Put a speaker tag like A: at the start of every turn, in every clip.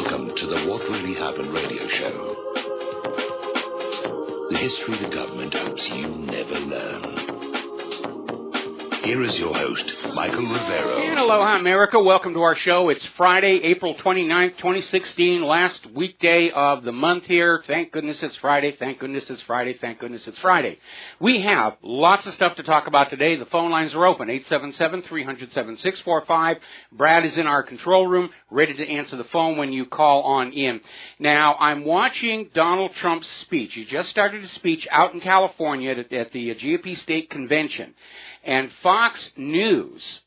A: Welcome to the What Really Happened radio show. The history the government hopes you never learn. Here is your host, Michael Rivero.
B: And aloha, America. Welcome to our show. It's Friday, April 29th, 2016, last weekday of the month here. Thank goodness it's Friday. Thank goodness it's Friday. Thank goodness it's Friday. We have lots of stuff to talk about today. The phone lines are open, 877-300-7645. Brad is in our control room, ready to answer the phone when you call on in. Now, I'm watching Donald Trump's speech. He just started a speech out in California at the GOP state convention. And Fox News,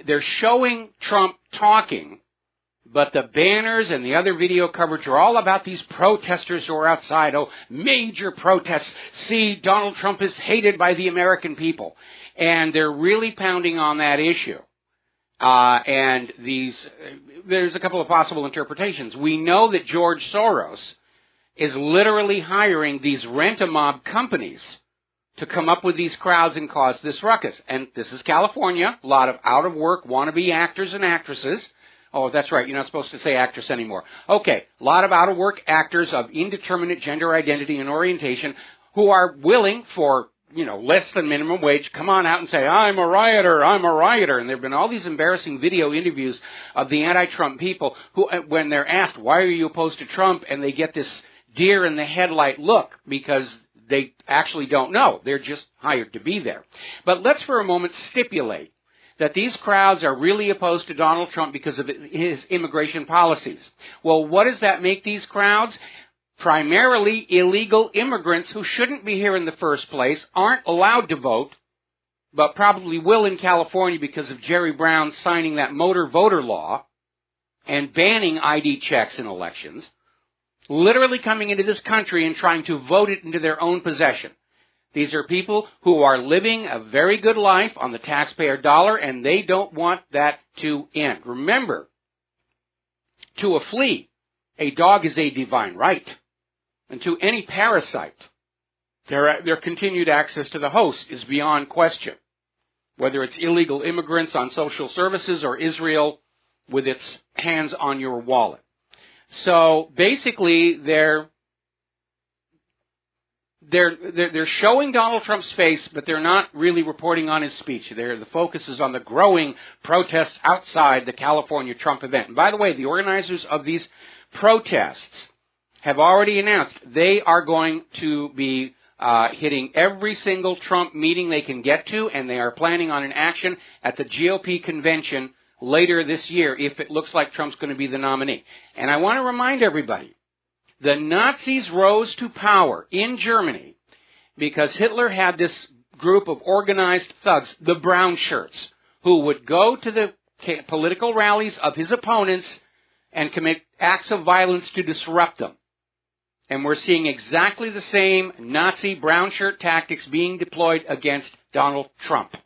B: they're showing Trump talking, but the banners and the other video coverage are all about these protesters who are outside. Oh, major protests. See, Donald Trump is hated by the American people. And they're really pounding on that issue. And there's a couple of possible interpretations. We know that George Soros is literally hiring these rent-a-mob companies to come up with these crowds and cause this ruckus. And this is California, a lot of out-of-work wannabe actors and actresses. Oh, that's right, you're not supposed to say actress anymore. Okay, a lot of out-of-work actors of indeterminate gender identity and orientation who are willing for, less than minimum wage, come on out and say, I'm a rioter, I'm a rioter. And there have been all these embarrassing video interviews of the anti-Trump people who, when they're asked, why are you opposed to Trump? And they get this deer-in-the-headlight look because they actually don't know. They're just hired to be there. But let's for a moment stipulate that these crowds are really opposed to Donald Trump because of his immigration policies. Well, what does that make these crowds? Primarily illegal immigrants who shouldn't be here in the first place, aren't allowed to vote, but probably will in California because of Jerry Brown signing that motor voter law and banning ID checks in elections. Literally coming into this country and trying to vote it into their own possession. These are people who are living a very good life on the taxpayer dollar, and they don't want that to end. Remember, to a flea, a dog is a divine right. And to any parasite, their continued access to the host is beyond question. Whether it's illegal immigrants on social services or Israel with its hands on your wallet. So basically, they're showing Donald Trump's face, but they're not really reporting on his speech. The focus is on the growing protests outside the California Trump event. And by the way, the organizers of these protests have already announced they are going to be hitting every single Trump meeting they can get to, and they are planning on an action at the GOP convention later this year if it looks like Trump's going to be the nominee. And I want to remind everybody, the Nazis rose to power in Germany because Hitler had this group of organized thugs, the brown shirts, who would go to the political rallies of his opponents and commit acts of violence to disrupt them. And we're seeing exactly the same Nazi brown shirt tactics being deployed against Donald Trump.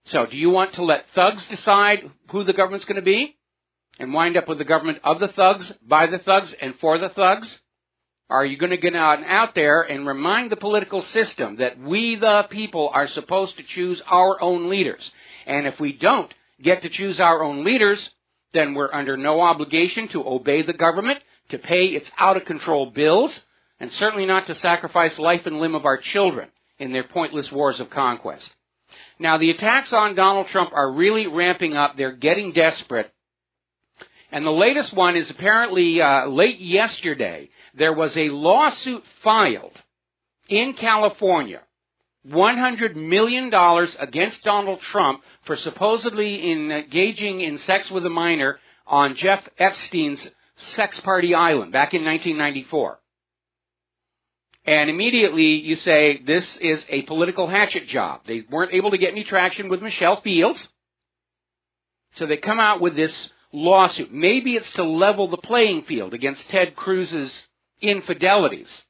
B: So, do you want to let thugs decide who the government's going to be and wind up with the government of the thugs, by the thugs, and for the thugs? Or are you going to get out there and remind the political system that we, the people, are supposed to choose our own leaders? And if we don't get to choose our own leaders, then we're under no obligation to obey the government, to pay its out-of-control bills, and certainly not to sacrifice life and limb of our children in their pointless wars of conquest. Now, the attacks on Donald Trump are really ramping up. They're getting desperate. And the latest one is apparently late yesterday. There was a lawsuit filed in California, $100 million against Donald Trump for supposedly engaging in sex with a minor on Jeff Epstein's sex party island back in 1994. And immediately you say, this is a political hatchet job. They weren't able to get any traction with Michelle Fields. So they come out with this lawsuit. Maybe it's to level the playing field against Ted Cruz's infidelities.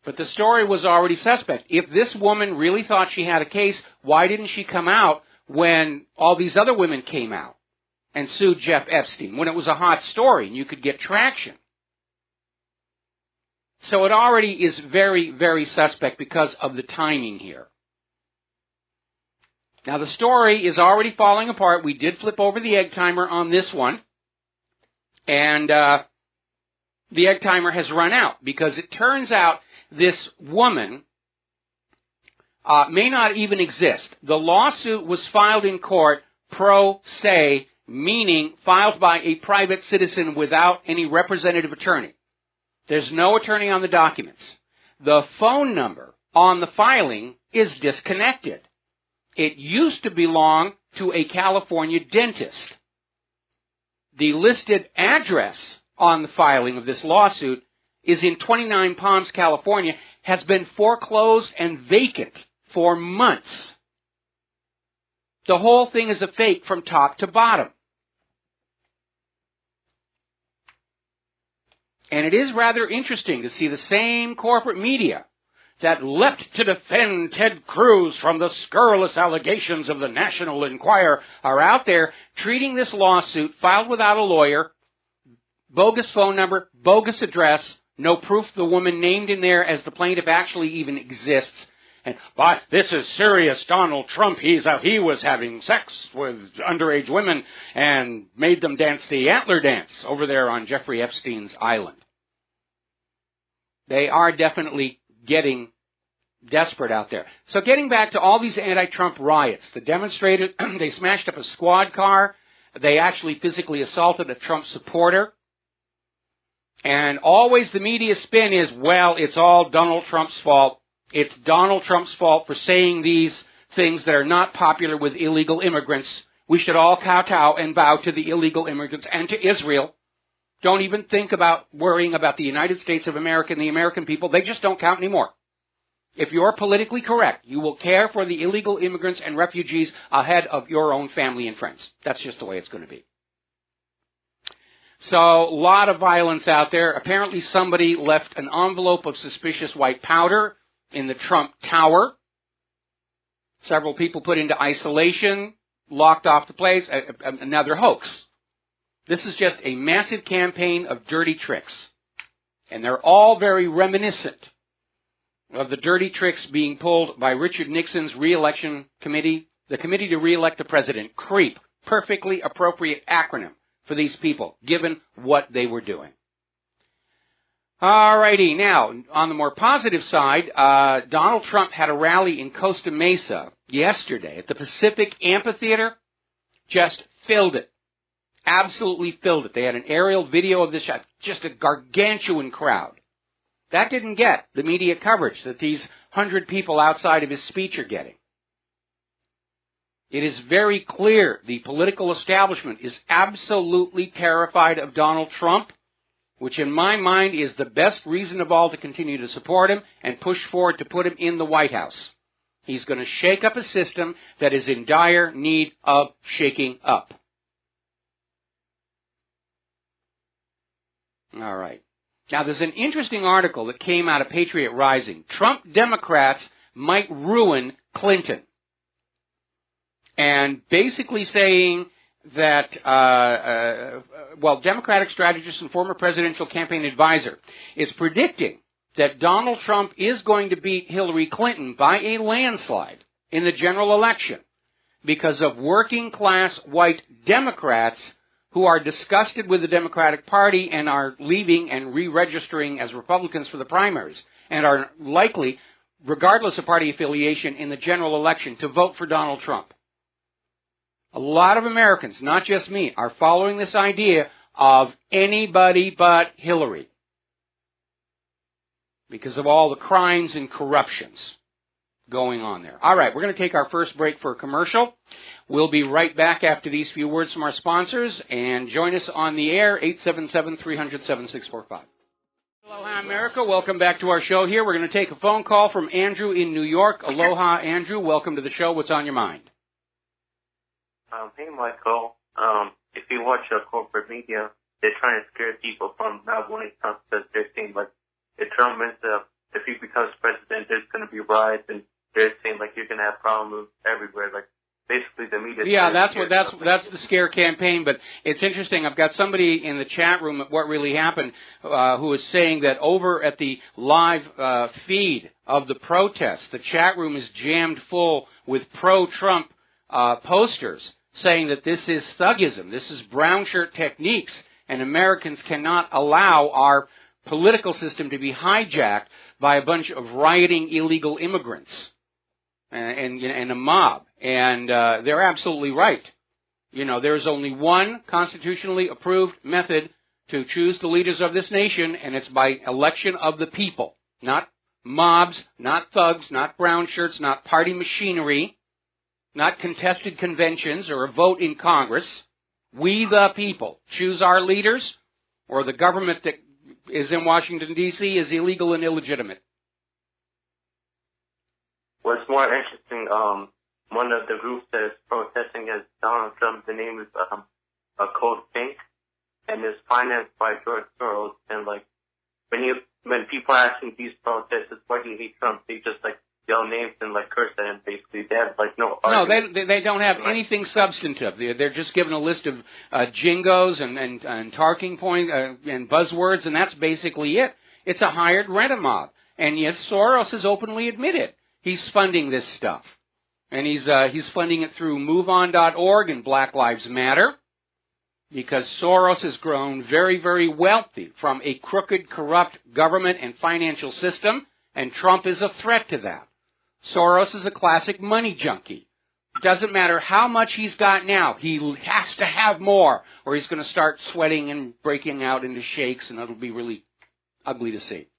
B: But the story was already suspect. If this woman really thought she had a case, why didn't she come out when all these other women came out and sued Jeff Epstein, when it was a hot story and you could get traction? So it already is very, very suspect because of the timing here. Now, the story is already falling apart. We did flip over the egg timer on this one. And the egg timer has run out because it turns out this woman may not even exist. The lawsuit was filed in court pro se, meaning filed by a private citizen without any representative attorney. There's no attorney on the documents. The phone number on the filing is disconnected. It used to belong to a California dentist. The listed address on the filing of this lawsuit is in 29 Palms, California, has been foreclosed and vacant for months. The whole thing is a fake from top to bottom. And it is rather interesting to see the same corporate media that leapt to defend Ted Cruz from the scurrilous allegations of the National Enquirer are out there treating this lawsuit filed without a lawyer, bogus phone number, bogus address, no proof the woman named in there as the plaintiff actually even exists. And, but this is serious. Donald Trump, he was having sex with underage women and made them dance the antler dance over there on Jeffrey Epstein's island. They are definitely getting desperate out there. So getting back to all these anti-Trump riots, the demonstrators, they smashed up a squad car. They actually physically assaulted a Trump supporter. And always the media spin is, well, it's all Donald Trump's fault. It's Donald Trump's fault for saying these things that are not popular with illegal immigrants. We should all kowtow and bow to the illegal immigrants and to Israel. Don't even think about worrying about the United States of America and the American people. They just don't count anymore. If you're politically correct, you will care for the illegal immigrants and refugees ahead of your own family and friends. That's just the way it's going to be. So, a lot of violence out there. Apparently somebody left an envelope of suspicious white powder in the Trump Tower. Several people put into isolation, locked off the place. Another hoax. This is just a massive campaign of dirty tricks. And they're all very reminiscent of the dirty tricks being pulled by Richard Nixon's re-election committee, the Committee to Re-elect the President. CREEP. Perfectly appropriate acronym for these people, given what they were doing. Alrighty, now, on the more positive side, Donald Trump had a rally in Costa Mesa yesterday at the Pacific Amphitheater. Just filled it. Absolutely filled it. They had an aerial video of this shot. Just a gargantuan crowd. That didn't get the media coverage that these 100 people outside of his speech are getting. It is very clear the political establishment is absolutely terrified of Donald Trump, which in my mind is the best reason of all to continue to support him and push forward to put him in the White House. He's going to shake up a system that is in dire need of shaking up. All right. Now, there's an interesting article that came out of Patriot Rising. Trump Democrats might ruin Clinton. And basically saying that, Democratic strategist and former presidential campaign advisor is predicting that Donald Trump is going to beat Hillary Clinton by a landslide in the general election because of working-class white Democrats who are disgusted with the Democratic Party and are leaving and re-registering as Republicans for the primaries and are likely, regardless of party affiliation, in the general election to vote for Donald Trump. A lot of Americans, not just me, are following this idea of anybody but Hillary because of all the crimes and corruptions going on there. All right, we're going to take our first break for a commercial. We'll be right back after these few words from our sponsors, and join us on the air, 877-300-7645. Aloha, America. Welcome back to our show here. We're going to take a phone call from Andrew in New York. Aloha, Andrew. Welcome to the show. What's on your mind?
C: Hey, Michael. If you watch corporate media, they're trying to scare people from not wanting Trump because they're saying, like, if Trump ends up, if he becomes president, there's going to be riots, and they're saying, like, you're going to have problems everywhere. Like, basically, the media.
B: Yeah, that's the scare campaign. But it's interesting. I've got somebody in the chat room at What Really Happened who is saying that over at the live feed of the protests, the chat room is jammed full with pro-Trump posters saying that this is thuggism, this is brown shirt techniques, And Americans cannot allow our political system to be hijacked by a bunch of rioting illegal immigrants and a mob. And they're absolutely right. You know, there's only one constitutionally approved method to choose the leaders of this nation, and it's by election of the people. Not mobs, not thugs, not brown shirts, not party machinery, not contested conventions or a vote in Congress. We, the people, choose our leaders, or the government that is in Washington, D.C. is illegal and illegitimate.
C: What's more interesting, one of the groups that is protesting against Donald Trump, the name is Code Pink, and is financed by George Soros. And like when people are asking these protesters, why do you hate Trump? They just like yell names and like curse at him. Basically, they have like no argument.
B: No, they don't have anything substantive. They're just given a list of jingos and talking points and buzzwords, and that's basically it. It's a hired rent-a-mob. And yes, Soros has openly admitted he's funding this stuff. And he's funding it through MoveOn.org and Black Lives Matter, because Soros has grown very, very wealthy from a crooked, corrupt government and financial system, and Trump is a threat to that. Soros is a classic money junkie. It doesn't matter how much he's got now. He has to have more, or he's going to start sweating and breaking out into shakes, and it'll be really ugly to see.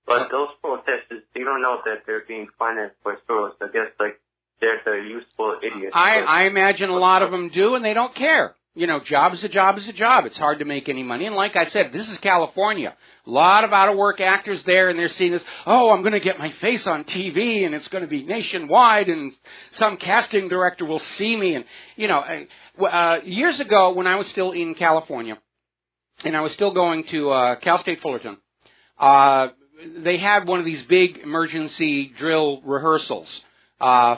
C: But those protesters, they don't know that they're being financed by Soros. I guess, like, they're the useful idiots.
B: I imagine a lot of them do, and they don't care. You know, job is a job is a job. It's hard to make any money. And like I said, this is California. A lot of out-of-work actors there, and they're seeing this, oh, I'm going to get my face on TV, and it's going to be nationwide, and some casting director will see me. And, you know, years ago when I was still in California, and I was still going to Cal State Fullerton, they had one of these big emergency drill rehearsals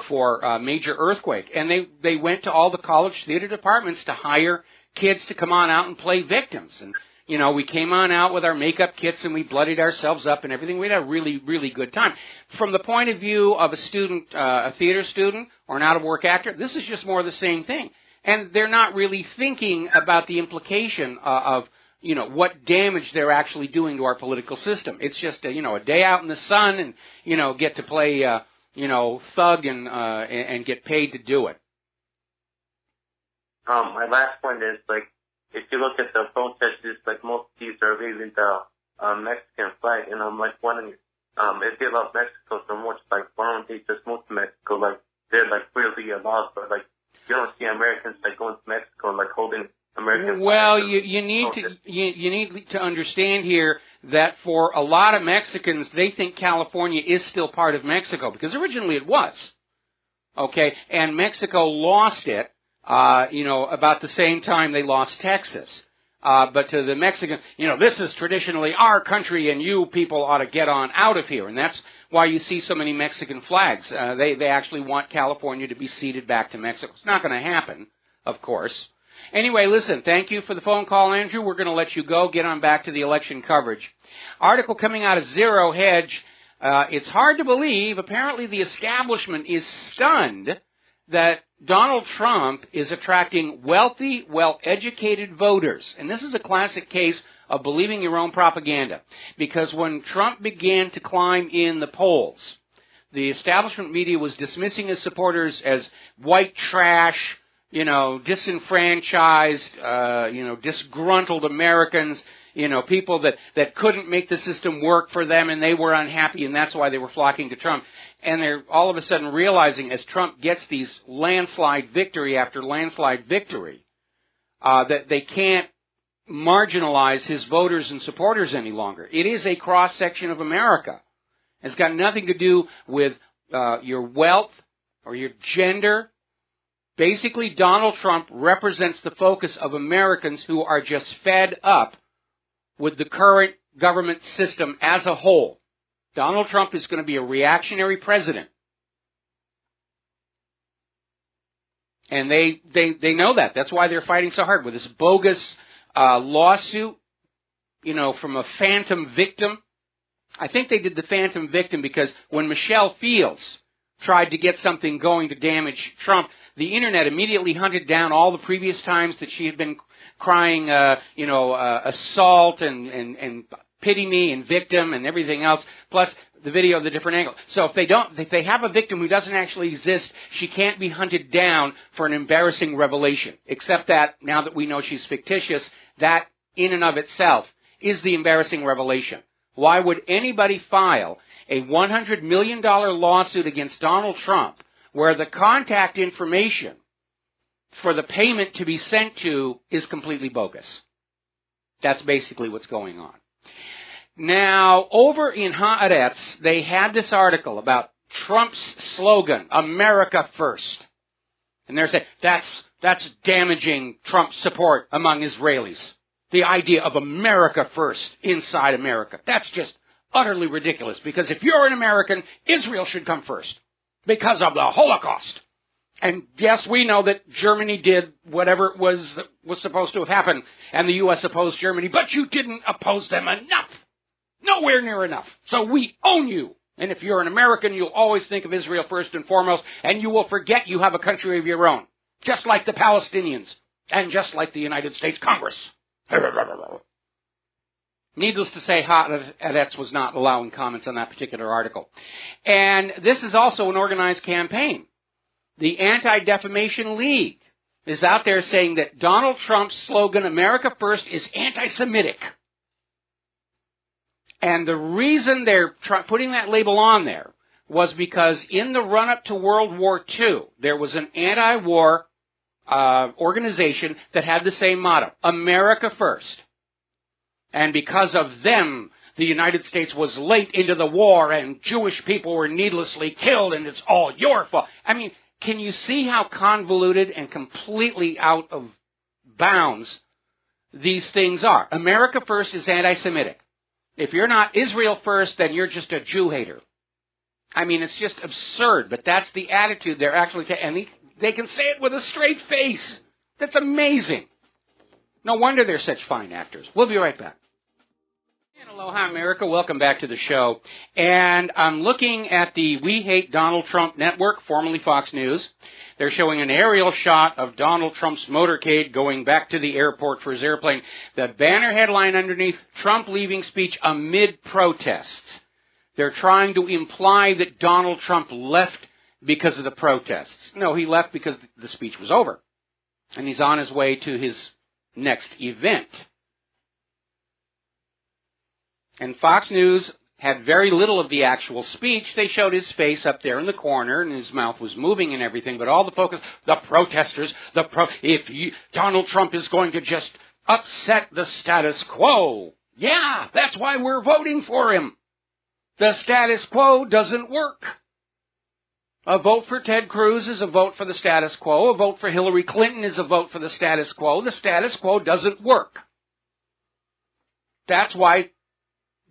B: for a major earthquake. And they went to all the college theater departments to hire kids to come on out and play victims. And, you know, we came on out with our makeup kits and we bloodied ourselves up and everything. We had a really, really good time. From the point of view of a student, a theater student or an out-of-work actor, this is just more of the same thing. And they're not really thinking about the implication of you know, what damage they're actually doing to our political system. It's just, you know, a day out in the sun and, you know, get to play, you know, thug and get paid to do it.
C: My last point is, like, if you look at the protesters, like, most of these are waving the Mexican flag, and I'm, like, wondering if they love Mexico so much, like, why don't they just move to Mexico? Like, they're, like, really allowed, but, like, you don't see Americans, like, going to Mexico and, like, holding American
B: well, you need to understand here that for a lot of Mexicans, they think California is still part of Mexico, because originally it was. Okay, and Mexico lost it, you know, about the same time they lost Texas. But to the Mexicans, you know, this is traditionally our country, and you people ought to get on out of here. And that's why you see so many Mexican flags. They actually want California to be ceded back to Mexico. It's not going to happen, of course. Anyway, listen, thank you for the phone call, Andrew. We're going to let you go. Get on back to the election coverage. Article coming out of Zero Hedge. It's hard to believe. Apparently the establishment is stunned that Donald Trump is attracting wealthy, well-educated voters. And this is a classic case of believing your own propaganda. Because when Trump began to climb in the polls, the establishment media was dismissing his supporters as white trash, you know, disenfranchised, you know, disgruntled Americans, you know, people that couldn't make the system work for them and they were unhappy and that's why they were flocking to Trump. And they're all of a sudden realizing as Trump gets these landslide victory after landslide victory, that they can't marginalize his voters and supporters any longer. It is a cross-section of America. It's got nothing to do with your wealth or your gender. Basically, Donald Trump represents the focus of Americans who are just fed up with the current government system as a whole. Donald Trump is going to be a reactionary president. And they know that. That's why they're fighting so hard with this bogus lawsuit, you know, from a phantom victim. I think they did the phantom victim because when Michelle Fields tried to get something going to damage Trump, the internet immediately hunted down all the previous times that she had been crying, assault and pity me and victim and everything else, plus the video of the different angle. So if they have a victim who doesn't actually exist, she can't be hunted down for an embarrassing revelation. Except that, now that we know she's fictitious, that in and of itself is the embarrassing revelation. Why would anybody file a $100 million lawsuit against Donald Trump where the contact information for the payment to be sent to is completely bogus? That's basically what's going on. Now, over in Haaretz, they had this article about Trump's slogan, America First. And they're saying that's damaging Trump's support among Israelis. The idea of America First inside America. That's just utterly ridiculous, because if you're an American, Israel should come first because of the Holocaust. And yes, we know that Germany did whatever it was supposed to have happened, and the U.S. opposed Germany, but you didn't oppose them enough. Nowhere near enough. So we own you. And if you're an American, you'll always think of Israel first and foremost, and you will forget you have a country of your own, just like the Palestinians, and just like the United States Congress. Needless to say, Haaretz was not allowing comments on that particular article. And this is also an organized campaign. The Anti-Defamation League is out there saying that Donald Trump's slogan, America First, is anti-Semitic. And the reason they're putting that label on there was because in the run-up to World War II, there was an anti-war organization that had the same motto, America First. And because of them, the United States was late into the war and Jewish people were needlessly killed and it's all your fault. I mean, can you see how convoluted and completely out of bounds these things are? America First is anti-Semitic. If you're not Israel first, then you're just a Jew hater. I mean, it's just absurd, but that's the attitude they're actually taking. And they can say it with a straight face. That's amazing. No wonder they're such fine actors. We'll be right back. And aloha, America. Welcome back to the show. And I'm looking at the We Hate Donald Trump network, formerly Fox News. They're showing an aerial shot of Donald Trump's motorcade going back to the airport for his airplane. The banner headline underneath, Trump leaving speech amid protests. They're trying to imply that Donald Trump left because of the protests. No, he left because the speech was over. And he's on his way to his next event. And Fox News had very little of the actual speech. They showed his face up there in the corner, and his mouth was moving and everything, but all the focus, the protesters, Donald Trump is going to just upset the status quo. Yeah, that's why we're voting for him. The status quo doesn't work. A vote for Ted Cruz is a vote for the status quo. A vote for Hillary Clinton is a vote for the status quo. The status quo doesn't work. That's why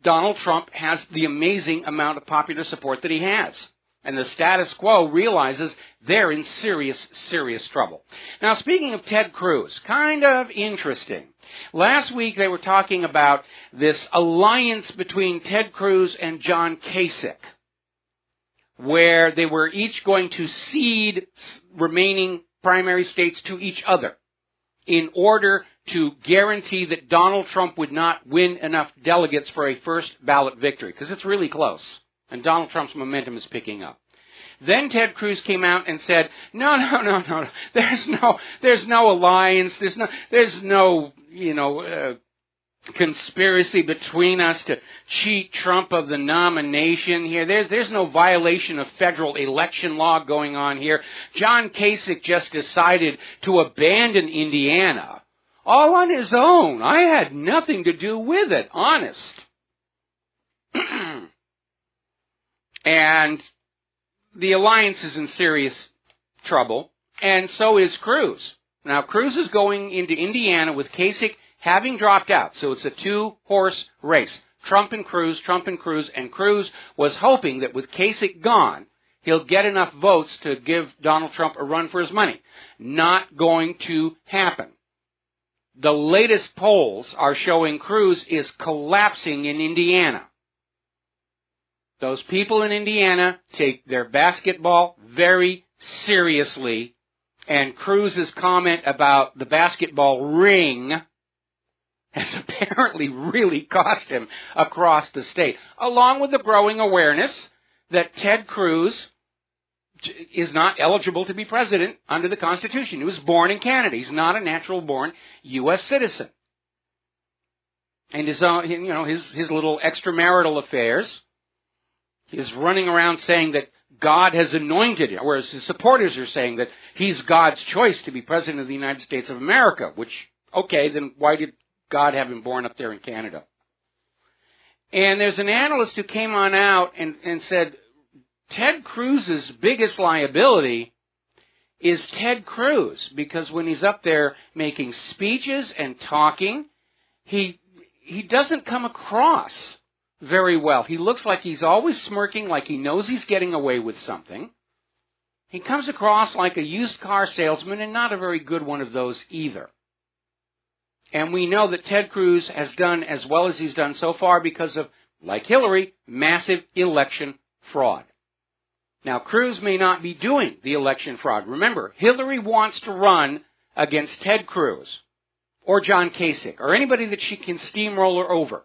B: Donald Trump has the amazing amount of popular support that he has. And the status quo realizes they're in serious, serious trouble. Now, speaking of Ted Cruz, kind of interesting. Last week they were talking about this alliance between Ted Cruz and John Kasich, where they were each going to cede remaining primary states to each other in order to guarantee that Donald Trump would not win enough delegates for a first ballot victory, because it's really close, and Donald Trump's momentum is picking up. Then Ted Cruz came out and said, no, there's no alliance, there's no conspiracy between us to cheat Trump of the nomination here. There's no violation of federal election law going on here. John Kasich just decided to abandon Indiana all on his own. I had nothing to do with it, honest. And the alliance is in serious trouble, and so is Cruz. Now, Cruz is going into Indiana with Kasich having dropped out, so it's a two-horse race. Trump and Cruz, and Cruz was hoping that with Kasich gone, he'll get enough votes to give Donald Trump a run for his money. Not going to happen. The latest polls are showing Cruz is collapsing in Indiana. Those people in Indiana take their basketball very seriously, and Cruz's comment about the basketball ring has apparently really cost him across the state, along with the growing awareness that Ted Cruz is not eligible to be president under the Constitution. He was born in Canada. He's not a natural-born U.S. citizen. And his little extramarital affairs, his running around saying that God has anointed him, whereas his supporters are saying that he's God's choice to be president of the United States of America, which, okay, then why did God have him born up there in Canada? And there's an analyst who came on out and said, Ted Cruz's biggest liability is Ted Cruz, because when he's up there making speeches and talking, he doesn't come across very well. He looks like he's always smirking, like he knows he's getting away with something. He comes across like a used car salesman, and not a very good one of those either. And we know that Ted Cruz has done as well as he's done so far because of, like Hillary, massive election fraud. Now, Cruz may not be doing the election fraud. Remember, Hillary wants to run against Ted Cruz or John Kasich or anybody that she can steamroller over.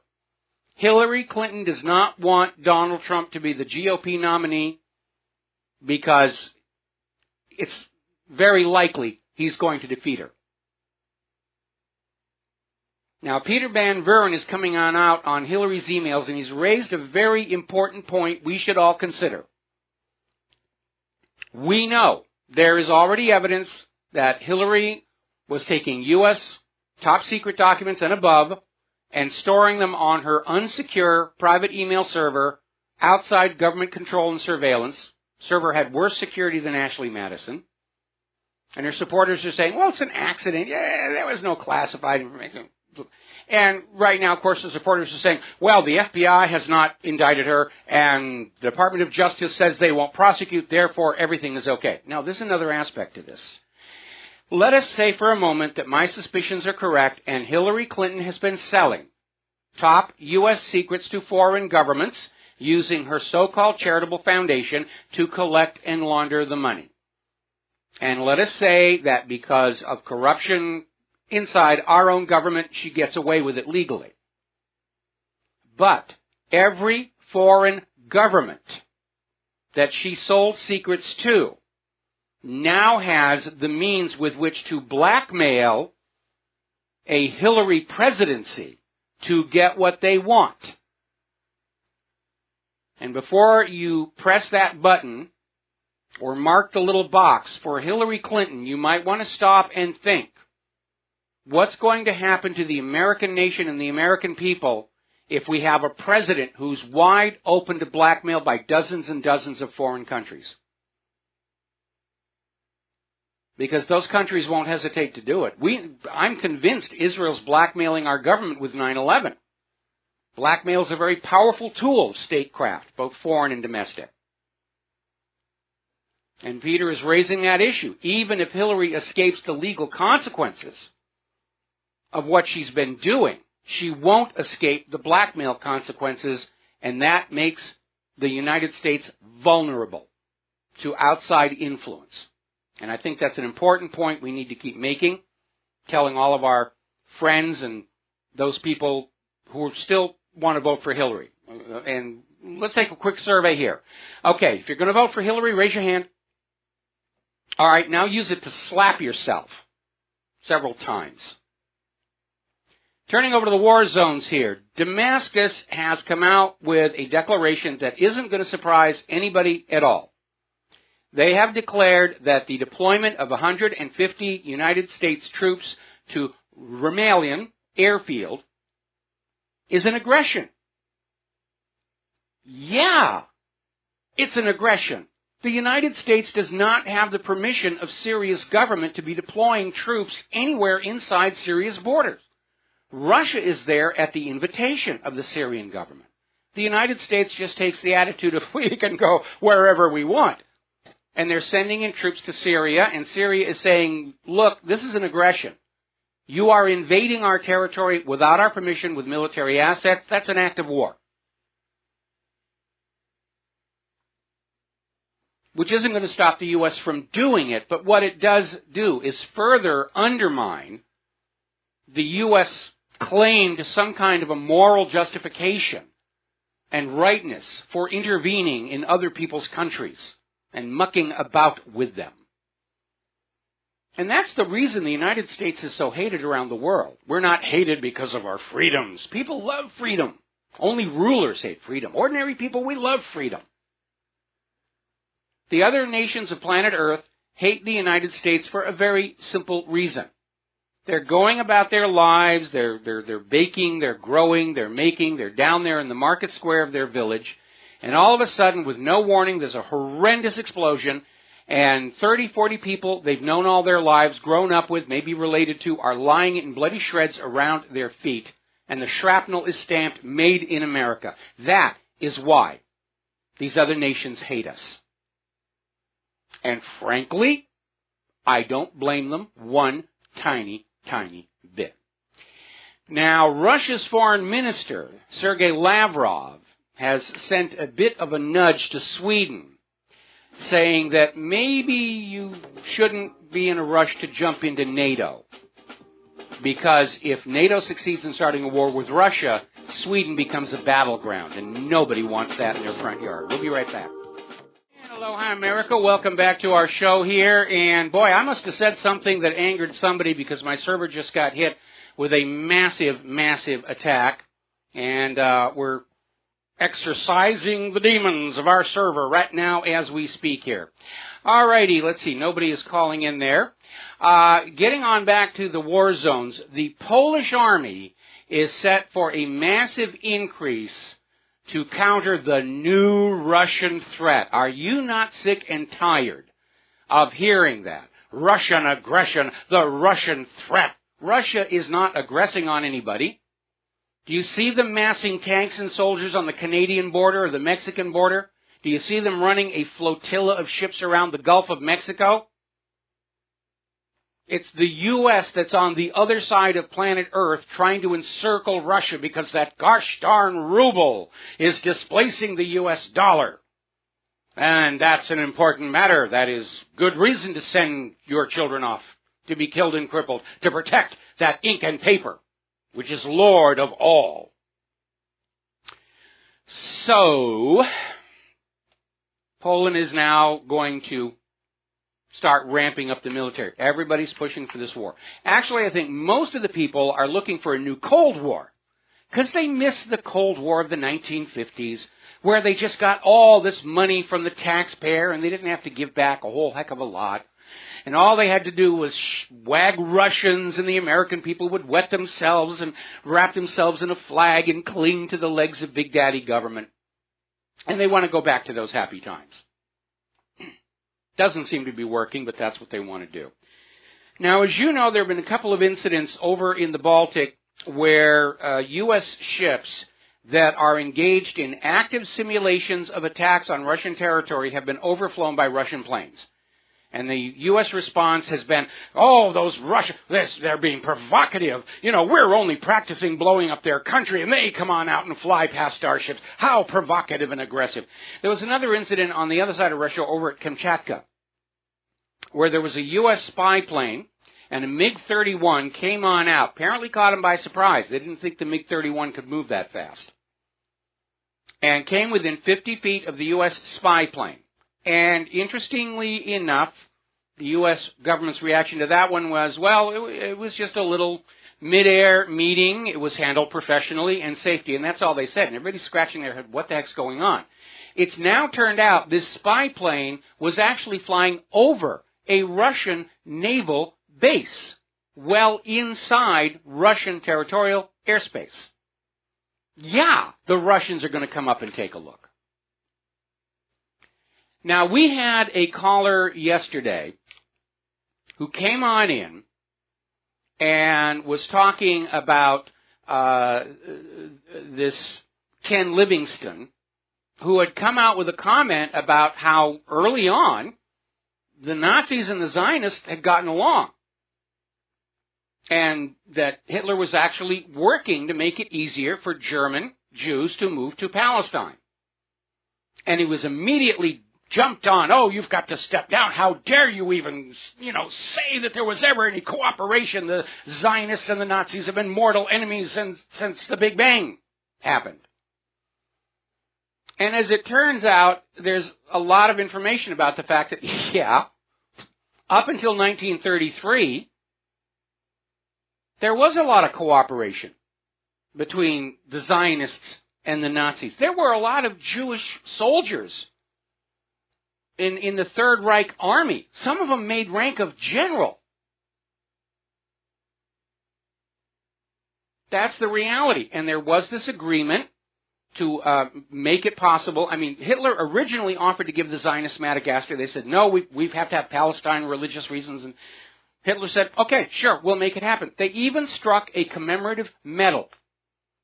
B: Hillary Clinton does not want Donald Trump to be the GOP nominee because it's very likely he's going to defeat her. Now, Peter Van Vuren is coming on out on Hillary's emails, and he's raised a very important point we should all consider. We know there is already evidence that Hillary was taking U.S. top-secret documents and above and storing them on her unsecure private email server outside government control and surveillance. Server had worse security than Ashley Madison. And her supporters are saying, well, it's an accident. Yeah, there was no classified information. And right now, of course, the supporters are saying, well, the FBI has not indicted her, and the Department of Justice says they won't prosecute, therefore everything is okay. Now, there's another aspect to this. Let us say for a moment that my suspicions are correct, and Hillary Clinton has been selling top U.S. secrets to foreign governments using her so-called charitable foundation to collect and launder the money. And let us say that because of corruption inside our own government, she gets away with it legally. But every foreign government that she sold secrets to now has the means with which to blackmail a Hillary presidency to get what they want. And before you press that button or mark the little box for Hillary Clinton, you might want to stop and think, what's going to happen to the American nation and the American people if we have a president who's wide open to blackmail by dozens and dozens of foreign countries? Because those countries won't hesitate to do it. I'm convinced Israel's blackmailing our government with 9/11. Blackmail is a very powerful tool of statecraft, both foreign and domestic. And Peter is raising that issue. Even if Hillary escapes the legal consequences of what she's been doing, she won't escape the blackmail consequences, and that makes the United States vulnerable to outside influence. And I think that's an important point we need to keep making, telling all of our friends and those people who still want to vote for Hillary. And let's take a quick survey here. Okay, if you're going to vote for Hillary, raise your hand. All right, now use it to slap yourself several times. Turning over to the war zones here, Damascus has come out with a declaration that isn't going to surprise anybody at all. They have declared that the deployment of 150 United States troops to Ramallahn airfield is an aggression. Yeah, it's an aggression. The United States does not have the permission of Syria's government to be deploying troops anywhere inside Syria's borders. Russia is there at the invitation of the Syrian government. The United States just takes the attitude of we can go wherever we want. And they're sending in troops to Syria, and Syria is saying, look, this is an aggression. You are invading our territory without our permission with military assets. That's an act of war. which isn't going to stop the U.S. from doing it, but what it does do is further undermine the U.S. claim to some kind of a moral justification and rightness for intervening in other people's countries and mucking about with them. And that's the reason the United States is so hated around the world. We're not hated because of our freedoms. People love freedom. Only rulers hate freedom. Ordinary people, we love freedom. The other nations of planet Earth hate the United States for a very simple reason. They're going about their lives, they're baking, they're growing, they're making, they're down there in the market square of their village, and all of a sudden, with no warning, there's a horrendous explosion, and 30, 40 people they've known all their lives, grown up with, maybe related to, are lying in bloody shreds around their feet, and the shrapnel is stamped, Made in America. That is why these other nations hate us. And frankly, I don't blame them one tiny bit. Now, Russia's foreign minister, Sergei Lavrov, has sent a bit of a nudge to Sweden, saying that maybe you shouldn't be in a rush to jump into NATO, because if NATO succeeds in starting a war with Russia, Sweden becomes a battleground, and nobody wants that in their front yard. We'll be right back. Aloha, America. Welcome back to our show here. And boy, I must have said something that angered somebody, because my server just got hit with a massive attack. And we're exorcising the demons of our server right now as we speak here. All righty, let's see. Nobody is calling in there. Getting on back to the war zones, the Polish army is set for a massive increase to counter the new Russian threat. Are you not sick and tired of hearing that? Russian aggression, the Russian threat. Russia is not aggressing on anybody. Do you see them massing tanks and soldiers on the Canadian border or the Mexican border? Do you see them running a flotilla of ships around the Gulf of Mexico? It's the U.S. that's on the other side of planet Earth trying to encircle Russia, because that gosh darn ruble is displacing the U.S. dollar. And that's an important matter. That is good reason to send your children off to be killed and crippled, to protect that ink and paper, which is Lord of all. So, Poland is now going to start ramping up the military. Everybody's pushing for this war. Actually, I think most of the people are looking for a new Cold War, because they miss the Cold War of the 1950s, where they just got all this money from the taxpayer and they didn't have to give back a whole heck of a lot. And all they had to do was wag Russians, and the American people would wet themselves and wrap themselves in a flag and cling to the legs of Big Daddy government. And they want to go back to those happy times. Doesn't seem to be working, but that's what they want to do. Now, as you know, there have been a couple of incidents over in the Baltic where U.S. ships that are engaged in active simulations of attacks on Russian territory have been overflown by Russian planes. And the U.S. response has been, oh, those Russians, they're being provocative. You know, we're only practicing blowing up their country, and they come on out and fly past our ships. How provocative and aggressive. There was another incident on the other side of Russia over at Kamchatka, where there was a U.S. spy plane, and a MiG-31 came on out. Apparently caught them by surprise. They didn't think the MiG-31 could move that fast. And came within 50 feet of the U.S. spy plane. And interestingly enough, the U.S. government's reaction to that one was, well, it was just a little mid-air meeting. It was handled professionally and safety, and that's all they said. And everybody's scratching their head, what the heck's going on? It's now turned out this spy plane was actually flying over a Russian naval base, well inside Russian territorial airspace. Yeah, the Russians are going to come up and take a look. Now, we had a caller yesterday who came on in and was talking about this Ken Livingston, who had come out with a comment about how early on the Nazis and the Zionists had gotten along, and that Hitler was actually working to make it easier for German Jews to move to Palestine. And he was immediately jumped on, oh, you've got to step down. How dare you even, say that there was ever any cooperation? The Zionists and the Nazis have been mortal enemies since the Big Bang happened. And as it turns out, there's a lot of information about the fact that, up until 1933, there was a lot of cooperation between the Zionists and the Nazis. There were a lot of Jewish soldiers in the Third Reich Army. Some of them made rank of general. That's the reality. And there was this agreement to make it possible. I mean, Hitler originally offered to give the Zionists Madagascar. They said, no, we have to have Palestine, religious reasons. And Hitler said, okay, sure, we'll make it happen. They even struck a commemorative medal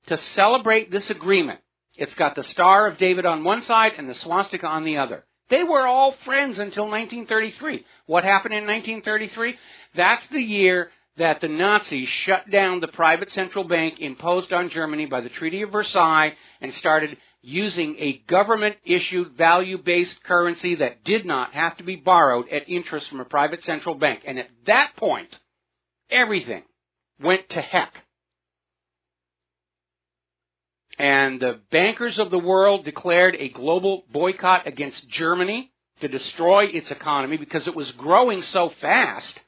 B: to celebrate this agreement. It's got the Star of David on one side and the swastika on the other. They were all friends until 1933. What happened in 1933? That's the year that the Nazis shut down the private central bank imposed on Germany by the Treaty of Versailles and started using a government-issued value-based currency that did not have to be borrowed at interest from a private central bank. And at that point, everything went to heck. And the bankers of the world declared a global boycott against Germany to destroy its economy because it was growing so fast,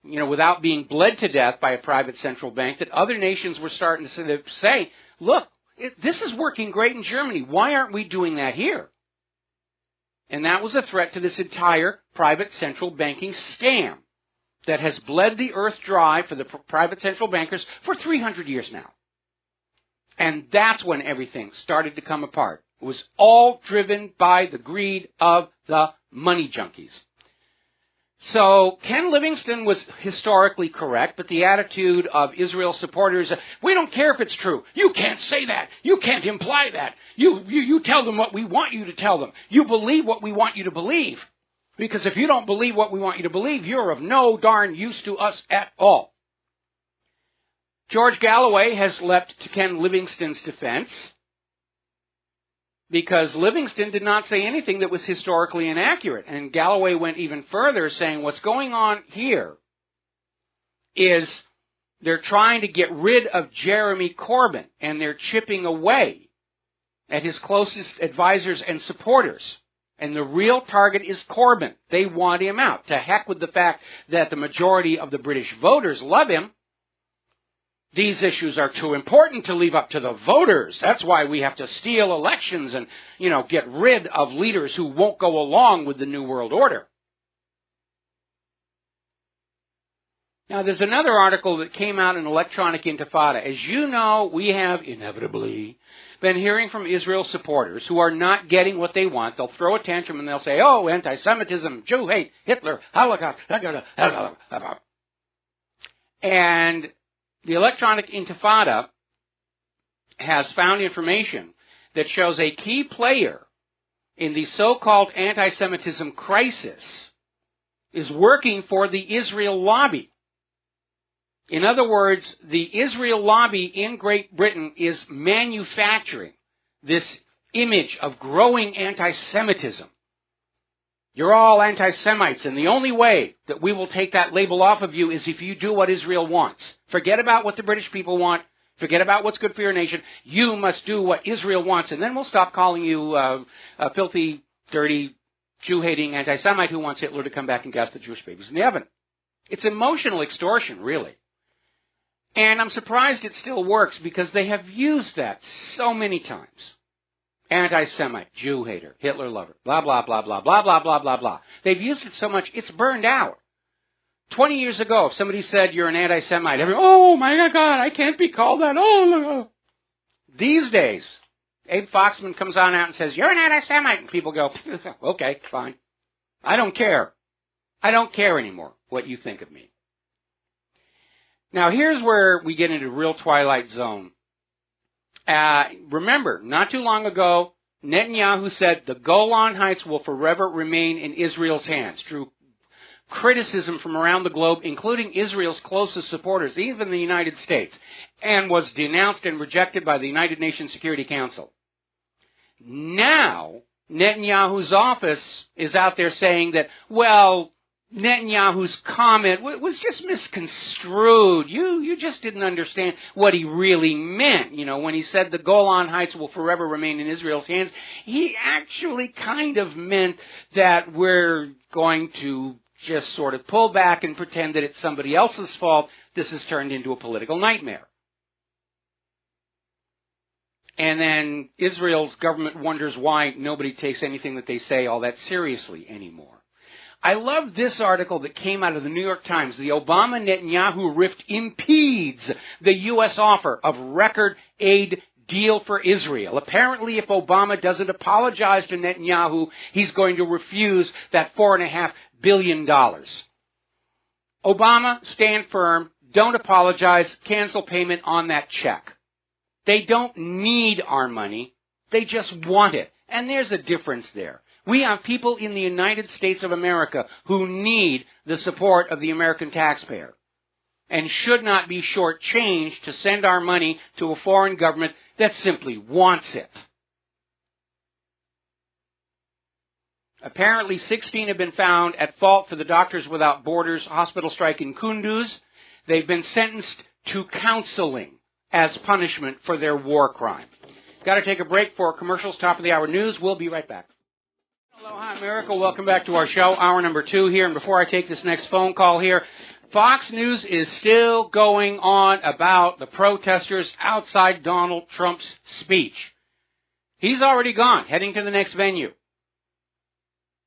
B: without being bled to death by a private central bank, that other nations were starting to say, look, this is working great in Germany. Why aren't we doing that here? And that was a threat to this entire private central banking scam that has bled the earth dry for the private central bankers for 300 years now. And that's when everything started to come apart. It was all driven by the greed of the money junkies. So Ken Livingstone was historically correct, but the attitude of Israel supporters, we don't care if it's true. You can't say that. You can't imply that. You tell them what we want you to tell them. You believe what we want you to believe. Because if you don't believe what we want you to believe, you're of no darn use to us at all. George Galloway has leapt to Ken Livingstone's defense because Livingstone did not say anything that was historically inaccurate. And Galloway went even further, saying what's going on here is they're trying to get rid of Jeremy Corbyn, and they're chipping away at his closest advisors and supporters. And the real target is Corbyn. They want him out. To heck with the fact that the majority of the British voters love him. These issues are too important to leave up to the voters. That's why we have to steal elections and, get rid of leaders who won't go along with the New World Order. Now, there's another article that came out in Electronic Intifada. As you know, we have inevitably been hearing from Israel supporters who are not getting what they want. They'll throw a tantrum and they'll say, oh, anti-Semitism, Jew hate, Hitler, Holocaust. And the Electronic Intifada has found information that shows a key player in the so-called anti-Semitism crisis is working for the Israel lobby. In other words, the Israel lobby in Great Britain is manufacturing this image of growing anti-Semitism. You're all anti-Semites, and the only way that we will take that label off of you is if you do what Israel wants. Forget about what the British people want. Forget about what's good for your nation. You must do what Israel wants, and then we'll stop calling you a filthy, dirty, Jew-hating anti-Semite who wants Hitler to come back and gas the Jewish babies in the oven. It's emotional extortion, really. And I'm surprised it still works because they have used that so many times. Anti-Semite, Jew hater, Hitler lover, blah, blah, blah, blah, blah, blah, blah, blah, blah. They've used it so much, it's burned out. 20 years ago, if somebody said you're an anti-Semite, everyone, oh my God, I can't be called that. Oh, no. These days, Abe Foxman comes on out and says, you're an anti-Semite. And people go, okay, fine. I don't care. I don't care anymore what you think of me. Now, here's where we get into real twilight zone. Remember, not too long ago, Netanyahu said the Golan Heights will forever remain in Israel's hands. Drew criticism from around the globe, including Israel's closest supporters, even the United States, and was denounced and rejected by the United Nations Security Council. Now, Netanyahu's office is out there saying that, well, Netanyahu's comment was just misconstrued. You just didn't understand what he really meant. You know, when he said the Golan Heights will forever remain in Israel's hands, he actually kind of meant that we're going to just sort of pull back and pretend that it's somebody else's fault. This has turned into a political nightmare. And then Israel's government wonders why nobody takes anything that they say all that seriously anymore. I love this article that came out of the New York Times. The Obama-Netanyahu rift impedes the U.S. offer of record aid deal for Israel. Apparently, if Obama doesn't apologize to Netanyahu, he's going to refuse that $4.5 billion. Obama, stand firm. Don't apologize. Cancel payment on that check. They don't need our money. They just want it. And there's a difference there. We have people in the United States of America who need the support of the American taxpayer and should not be shortchanged to send our money to a foreign government that simply wants it. Apparently, 16 have been found at fault for the Doctors Without Borders hospital strike in Kunduz. They've been sentenced to counseling as punishment for their war crime. Got to take a break for commercials, top of the hour news. We'll be right back. Aloha, America. Welcome back to our show, hour number 2 here. And before I take this next phone call here, Fox News is still going on about the protesters outside Donald Trump's speech. He's already gone, heading to the next venue.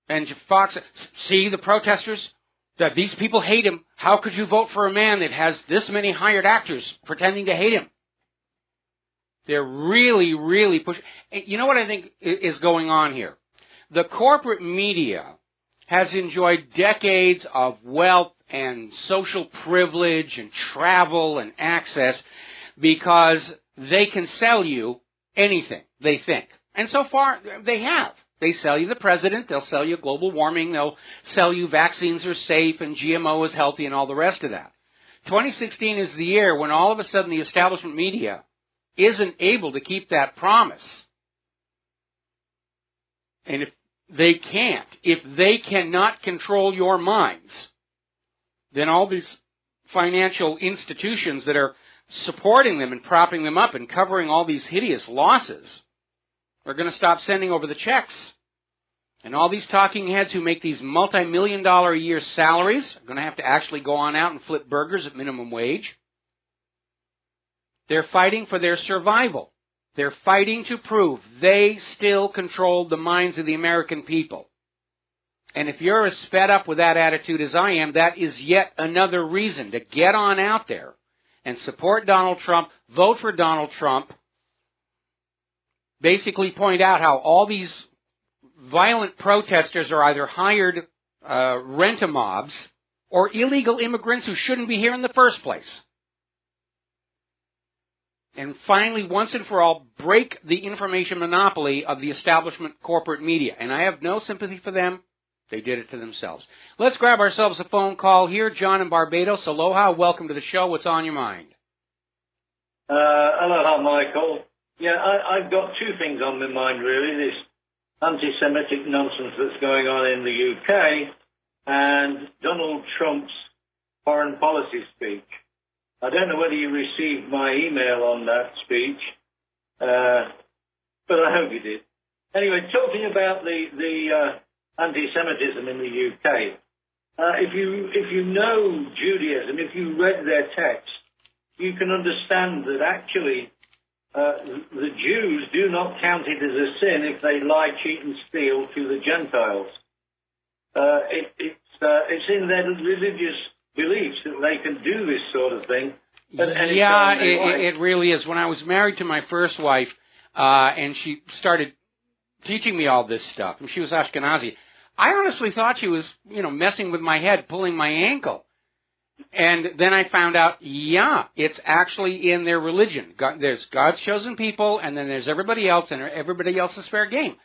B: And Fox, see the protesters? That these people hate him. How could you vote for a man that has this many hired actors pretending to hate him? They're really, really pushing. You know what I think is going on here? The corporate media has enjoyed decades of wealth and social privilege and travel and access because they can sell you anything they think. And so far, they have. They sell you the president, they'll sell you global warming, they'll sell you vaccines are safe and GMO is healthy and all the rest of that. 2016 is the year when all of a sudden the establishment media isn't able to keep that promise. And if they cannot control your minds, then all these financial institutions that are supporting them and propping them up and covering all these hideous losses are going to stop sending over the checks. And all these talking heads who make these multi-million-dollar a year salaries are going to have to actually go on out and flip burgers at minimum wage. They're fighting for their survival. They're fighting to prove they still control the minds of the American people. And if you're as fed up with that attitude as I am, that is yet another reason to get on out there and support Donald Trump, vote for Donald Trump, basically point out how all these violent protesters are either hired rent-a-mobs or illegal immigrants who shouldn't be here in the first place. And finally, once and for all, break the information monopoly of the establishment corporate media. And I have no sympathy for them. They did it to themselves. Let's grab ourselves a phone call here. John in Barbados. Aloha. Welcome to the show. What's on your mind?
D: Aloha, Michael. Yeah, I've got two things on my mind, really. This anti-Semitic nonsense that's going on in the UK and Donald Trump's foreign policy speech. I don't know whether you received my email on that speech, but I hope you did. Anyway, talking about the anti-Semitism in the UK, if you know Judaism, if you read their text, you can understand that actually the Jews do not count it as a sin if they lie, cheat, and steal to the Gentiles. It's in their religious beliefs that they can do this sort of thing.
B: Yeah, it really is. When I was married to my first wife, and she started teaching me all this stuff, and she was Ashkenazi, I honestly thought she was, messing with my head, pulling my ankle. And then I found out, it's actually in their religion. There's God's chosen people, and then there's everybody else, and everybody else is fair game.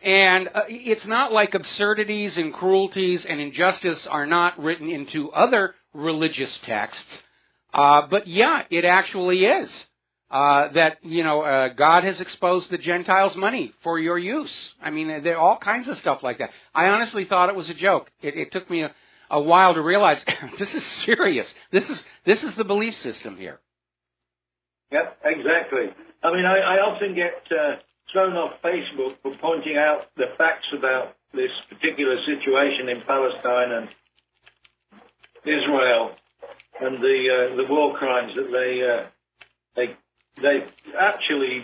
B: And it's not like absurdities and cruelties and injustice are not written into other religious texts. But it actually is. that, God has exposed the Gentiles' money for your use. I mean, there are all kinds of stuff like that. I honestly thought it was a joke. It took me a while to realize this is serious. This is the belief system here.
D: Yep, exactly. I mean, I often get thrown off Facebook for pointing out the facts about this particular situation in Palestine and Israel and the war crimes that they actually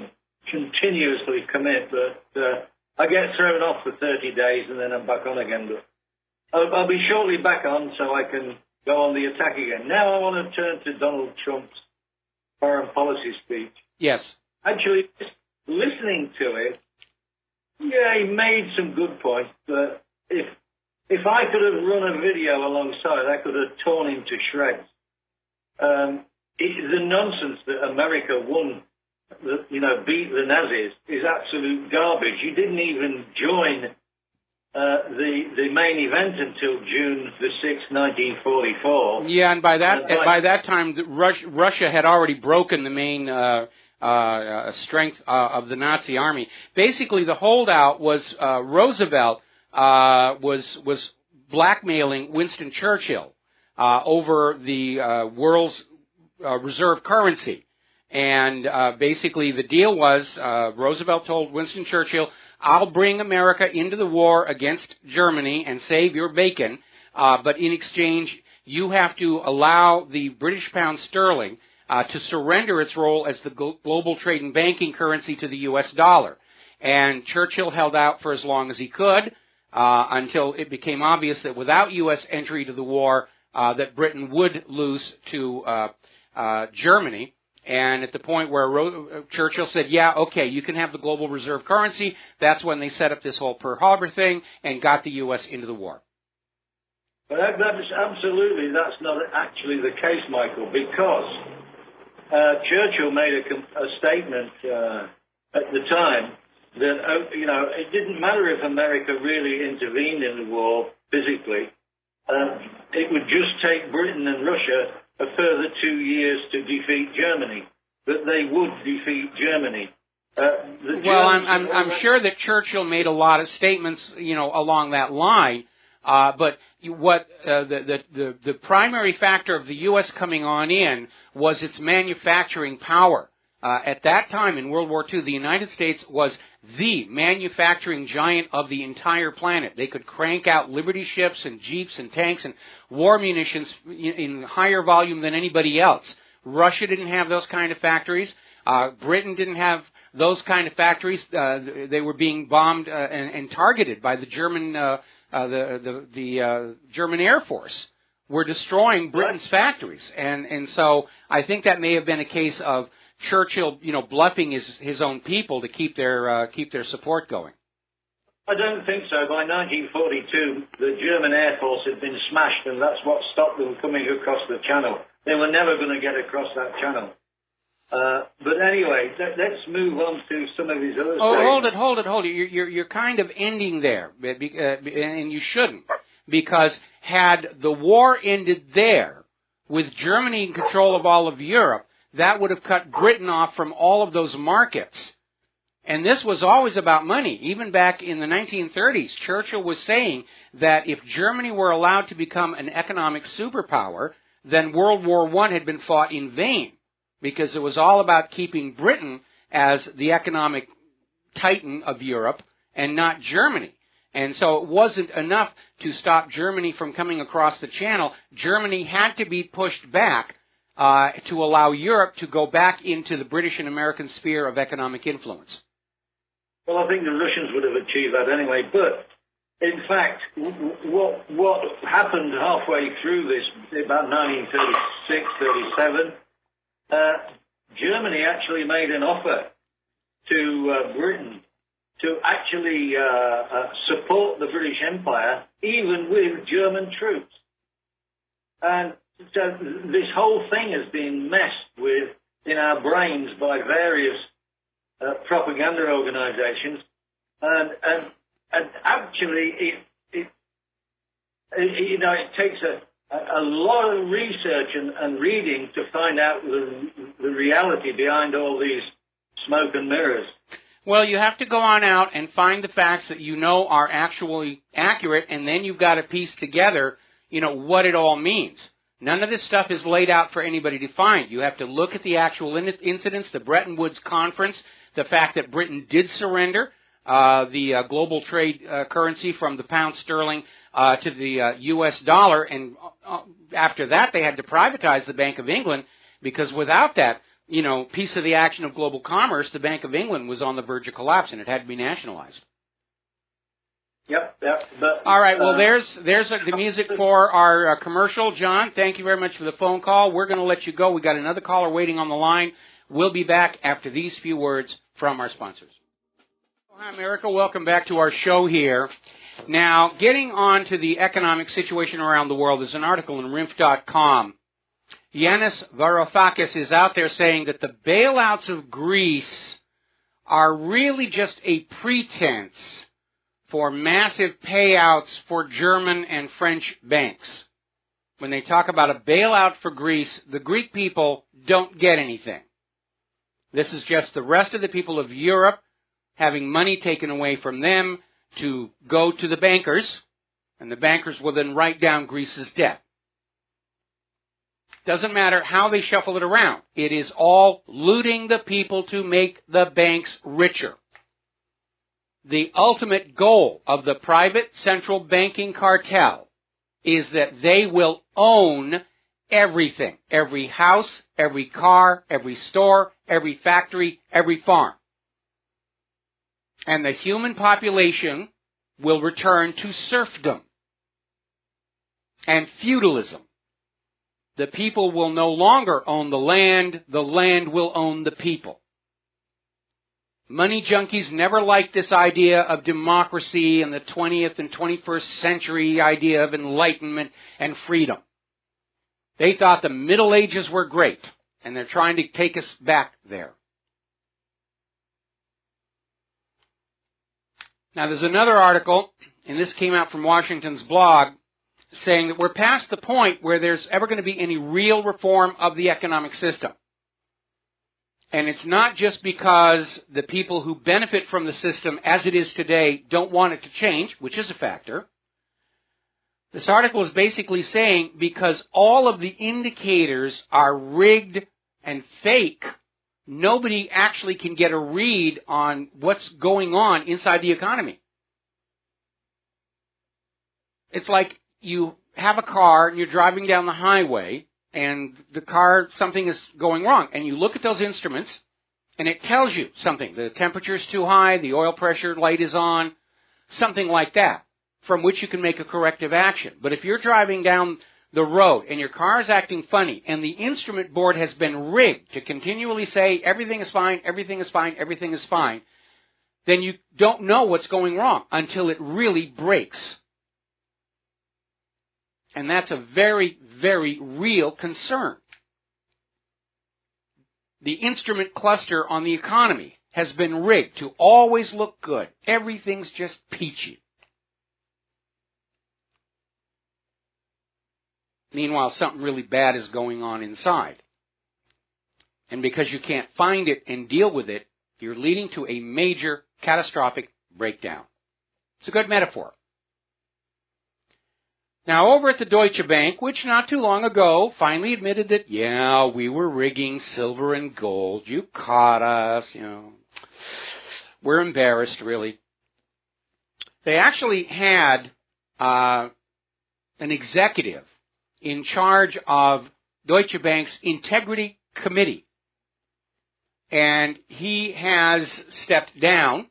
D: continuously commit. But I get thrown off for 30 days and then I'm back on again. But I'll be shortly back on so I can go on the attack again. Now I want to turn to Donald Trump's foreign policy speech.
B: Yes.
D: Actually, listening to it, yeah, he made some good points, but if I could have run a video alongside, I could have torn him to shreds. The nonsense that America won, beat the Nazis, is absolute garbage. You didn't even join the main event until June the 6th, 1944.
B: Yeah, and by that time, Russia had already broken the main strength of the Nazi army. Basically, the holdout was Roosevelt was blackmailing Winston Churchill over the world's reserve currency. And basically, the deal was Roosevelt told Winston Churchill, I'll bring America into the war against Germany and save your bacon, but in exchange, you have to allow the British pound sterling to surrender its role as the global trade and banking currency to the U.S. dollar. And Churchill held out for as long as he could until it became obvious that without U.S. entry to the war, that Britain would lose to Germany. And at the point where Churchill said, yeah, okay, you can have the global reserve currency, that's when they set up this whole Pearl Harbor thing and got the U.S. into the war.
D: But that's not actually the case, Michael, because Churchill made a statement at the time that, it didn't matter if America really intervened in the war physically. It would just take Britain and Russia a further 2 years to defeat Germany, but they would defeat Germany.
B: Well, I'm sure that Churchill made a lot of statements, along that line. But what the primary factor of the U.S. coming on in was its manufacturing power. At that time in World War II, the United States was the manufacturing giant of the entire planet. They could crank out Liberty ships and Jeeps and tanks and war munitions in higher volume than anybody else. Russia didn't have those kind of factories. Britain didn't have those kind of factories. They were being bombed and targeted by the German the German Air Force. Were destroying Britain's factories, and so I think that may have been a case of Churchill, bluffing his own people to keep their support going.
D: I don't think so. By 1942, the German Air Force had been smashed, and that's what stopped them coming across the channel. They were never going to get across that channel. But anyway, let's move on to some of these other statements.
B: Hold it. You're kind of ending there, and you shouldn't, because had the war ended there, with Germany in control of all of Europe, that would have cut Britain off from all of those markets. And this was always about money. Even back in the 1930s, Churchill was saying that if Germany were allowed to become an economic superpower, then World War I had been fought in vain, because it was all about keeping Britain as the economic titan of Europe and not Germany. And so it wasn't enough to stop Germany from coming across the channel. Germany had to be pushed back to allow Europe to go back into the British and American sphere of economic influence.
D: Well, I think the Russians would have achieved that anyway. But, in fact, what happened halfway through this, about 1936, 37, Germany actually made an offer to Britain to actually support the British Empire, even with German troops. And so this whole thing has been messed with in our brains by various propaganda organizations. And actually, it takes a lot of research and reading to find out the reality behind all these smoke and mirrors?
B: Well, you have to go on out and find the facts that you know are actually accurate, and then you've got to piece together, what it all means. None of this stuff is laid out for anybody to find. You have to look at the actual incidents, the Bretton Woods Conference, the fact that Britain did surrender the global trade currency from the pound sterling to the U.S. dollar, and after that they had to privatize the Bank of England, because without that, piece of the action of global commerce, the Bank of England was on the verge of collapse, and it had to be nationalized.
D: Yep. But,
B: all right, well, there's the music for our commercial. John, thank you very much for the phone call. We're going to let you go. We got another caller waiting on the line. We'll be back after these few words from our sponsors. Hi, America. Welcome back to our show here. Now, getting on to the economic situation around the world, there's an article in RINF.com. Yanis Varoufakis is out there saying that the bailouts of Greece are really just a pretense for massive payouts for German and French banks. When they talk about a bailout for Greece, the Greek people don't get anything. This is just the rest of the people of Europe having money taken away from them to go to the bankers, and the bankers will then write down Greece's debt. Doesn't matter how they shuffle it around. It is all looting the people to make the banks richer. The ultimate goal of the private central banking cartel is that they will own everything. Every house, every car, every store, every factory, every farm. And the human population will return to serfdom and feudalism. The people will no longer own the land will own the people. Money junkies never liked this idea of democracy and the 20th and 21st century idea of enlightenment and freedom. They thought the Middle Ages were great, and they're trying to take us back there. Now, there's another article, and this came out from Washington's blog, saying that we're past the point where there's ever going to be any real reform of the economic system. And it's not just because the people who benefit from the system as it is today don't want it to change, which is a factor. This article is basically saying because all of the indicators are rigged and fake, nobody actually can get a read on what's going on inside the economy. It's like you have a car and you're driving down the highway and the car, something is going wrong. And you look at those instruments and it tells you something. The temperature is too high, the oil pressure light is on, something like that, from which you can make a corrective action. But if you're driving down the road and your car is acting funny and the instrument board has been rigged to continually say everything is fine, everything is fine, everything is fine, then you don't know what's going wrong until it really breaks. And that's a very, very real concern. The instrument cluster on the economy has been rigged to always look good. Everything's just peachy. Meanwhile, something really bad is going on inside. And because you can't find it and deal with it, you're leading to a major catastrophic breakdown. It's a good metaphor. Now, over at the Deutsche Bank, which not too long ago finally admitted that, yeah, we were rigging silver and gold. You caught us, We're embarrassed, really. They actually had an executive in charge of Deutsche Bank's Integrity Committee. And he has stepped down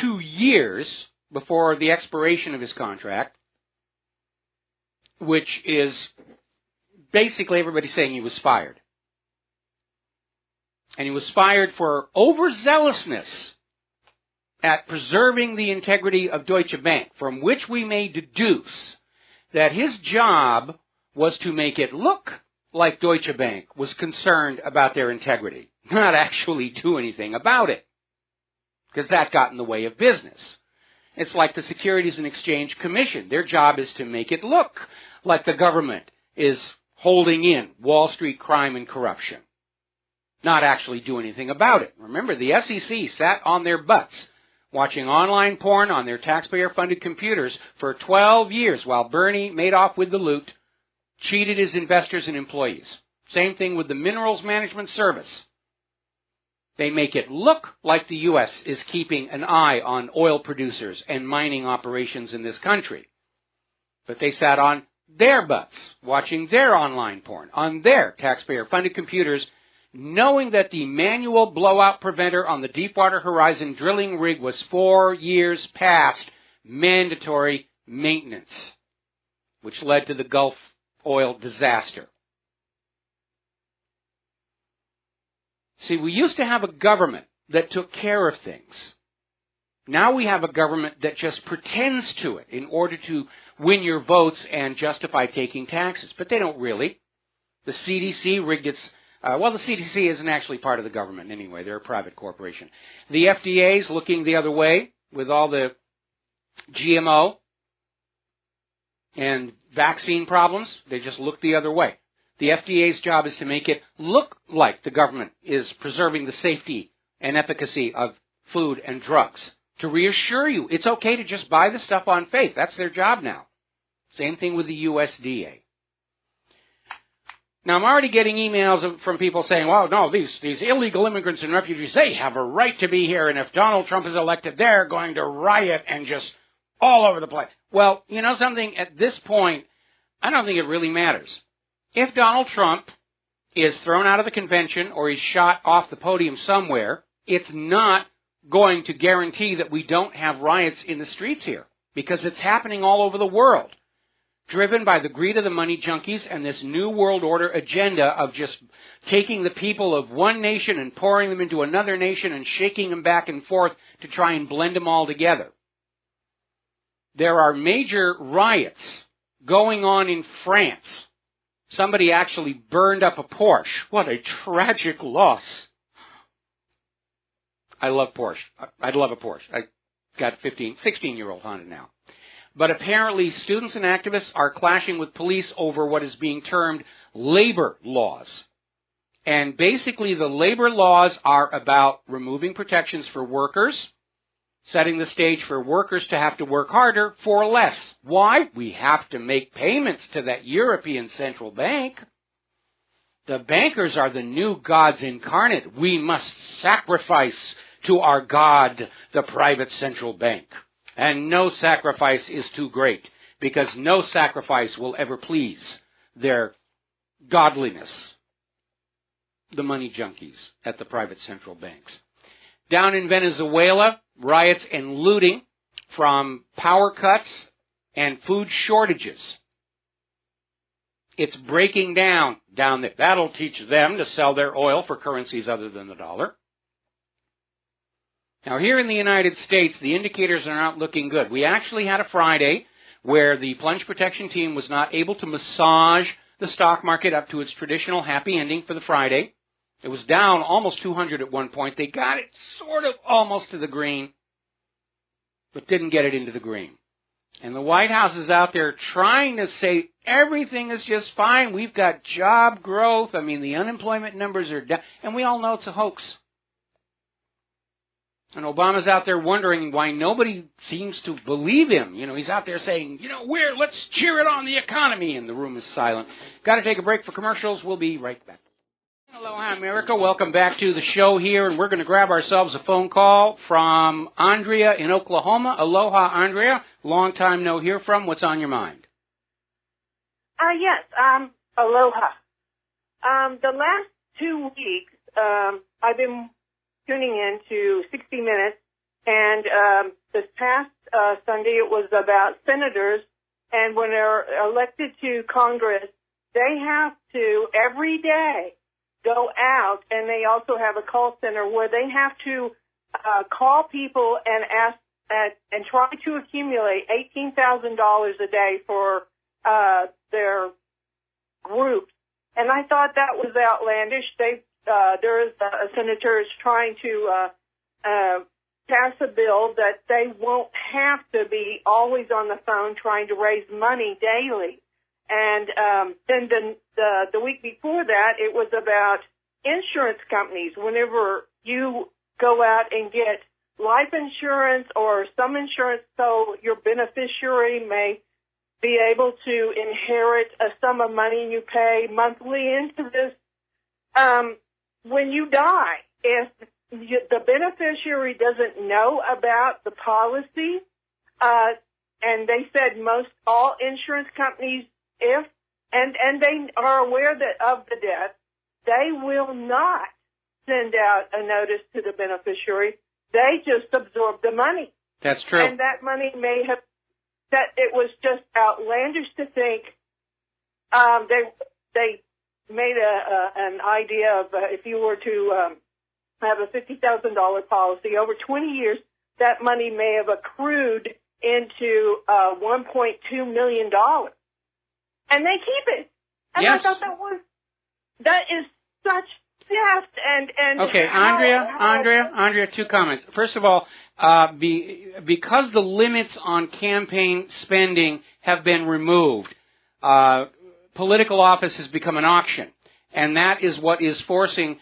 B: 2 years before the expiration of his contract, which is basically everybody saying he was fired. And he was fired for overzealousness at preserving the integrity of Deutsche Bank, from which we may deduce that his job was to make it look like Deutsche Bank was concerned about their integrity, not actually do anything about it, because that got in the way of business. It's like the Securities and Exchange Commission. Their job is to make it look like the government is holding in Wall Street crime and corruption. not actually do anything about it. Remember, the SEC sat on their butts watching online porn on their taxpayer-funded computers for 12 years while Bernie made off with the loot, cheated his investors and employees. Same thing with the Minerals Management Service. They make it look like the U.S. is keeping an eye on oil producers and mining operations in this country. But they sat on their butts, watching their online porn on their taxpayer-funded computers, knowing that the manual blowout preventer on the Deepwater Horizon drilling rig was 4 years past mandatory maintenance, which led to the Gulf oil disaster. See, we used to have a government that took care of things. Now we have a government that just pretends to it in order to win your votes and justify taking taxes. But they don't really. The CDC rigged its... the CDC isn't actually part of the government anyway. They're a private corporation. The FDA's looking the other way with all the GMO and vaccine problems. They just look the other way. The FDA's job is to make it look like the government is preserving the safety and efficacy of food and drugs, to reassure you it's okay to just buy the stuff on faith. That's their job now. Same thing with the USDA. Now, I'm already getting emails from people saying, well, no, these illegal immigrants and refugees, they have a right to be here, and if Donald Trump is elected, they're going to riot and just all over the place. Well, you know something? At this point, I don't think it really matters. If Donald Trump is thrown out of the convention or he's shot off the podium somewhere, it's not going to guarantee that we don't have riots in the streets here, because it's happening all over the world, driven by the greed of the money junkies and this New World Order agenda of just taking the people of one nation and pouring them into another nation and shaking them back and forth to try and blend them all together. There are major riots going on in France. Somebody actually burned up a Porsche. What a tragic loss. I love Porsche. I'd love a Porsche. I got a 16-year-old Honda now. But apparently students and activists are clashing with police over what is being termed labor laws. And basically the labor laws are about removing protections for workers, setting the stage for workers to have to work harder for less. Why? We have to make payments to that European Central Bank. The bankers are the new gods incarnate. We must sacrifice to our God, the private central bank. And no sacrifice is too great, because no sacrifice will ever please their godliness, the money junkies at the private central banks. Down in Venezuela, riots and looting from power cuts and food shortages. It's breaking down there. That'll teach them to sell their oil for currencies other than the dollar. Now, here in the United States, the indicators are not looking good. We actually had a Friday where the plunge protection team was not able to massage the stock market up to its traditional happy ending for the Friday. It was down almost 200 at one point. They got it sort of almost to the green, but didn't get it into the green. And the White House is out there trying to say everything is just fine. We've got job growth. I mean, the unemployment numbers are down. And we all know it's a hoax. And Obama's out there wondering why nobody seems to believe him. You know, he's out there saying, let's cheer it on the economy. And the room is silent. Got to take a break for commercials. We'll be right back. Aloha, America. Welcome back to the show here. And we're going to grab ourselves a phone call from Andrea in Oklahoma. Aloha, Andrea. Long time no hear from. What's on your mind?
E: Yes. Aloha. The last 2 weeks, I've been tuning in to 60 Minutes, and this past Sunday it was about senators, and when they're elected to Congress, they have to every day go out, and they also have a call center where they have to call people and ask and try to accumulate $18,000 a day for their groups. And I thought that was outlandish. There is a senator is trying to pass a bill that they won't have to be always on the phone trying to raise money daily. And then the week before that, it was about insurance companies, whenever you go out and get life insurance or some insurance so your beneficiary may be able to inherit a sum of money you pay monthly into this, when you die, if the beneficiary doesn't know about the policy, and they said most all insurance companies, and they are aware that of the death, they will not send out a notice to the beneficiary. They just absorb the money.
B: That's true.
E: And that money may have, that it was just outlandish to think. They made an idea of if you were to have a $50,000 policy over 20 years, that money may have accrued into $1.2 million. And they keep it. And
B: yes.
E: I thought that is such theft and
B: okay, Andrea, two comments. First of all, because the limits on campaign spending have been removed, political office has become an auction, and that is what is forcing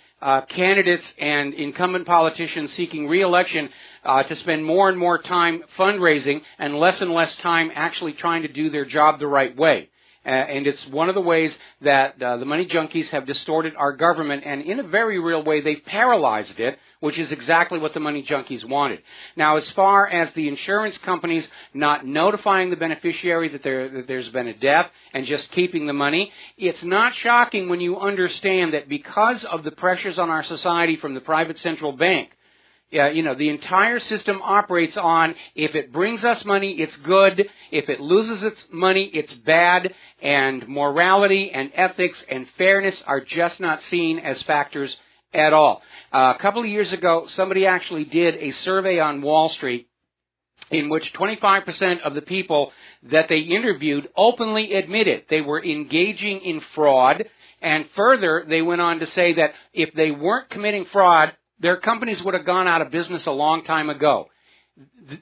B: candidates and incumbent politicians seeking re-election to spend more and more time fundraising and less time actually trying to do their job the right way. And it's one of the ways that the money junkies have distorted our government, and in a very real way, they've paralyzed it, which is exactly what the money junkies wanted. Now, as far as the insurance companies not notifying the beneficiary that there's been a death and just keeping the money, it's not shocking when you understand that because of the pressures on our society from the private central bank, the entire system operates on if it brings us money, it's good. If it loses its money, it's bad. And morality and ethics and fairness are just not seen as factors at all. A couple of years ago, somebody actually did a survey on Wall Street in which 25% of the people that they interviewed openly admitted they were engaging in fraud. And further, they went on to say that if they weren't committing fraud, their companies would have gone out of business a long time ago.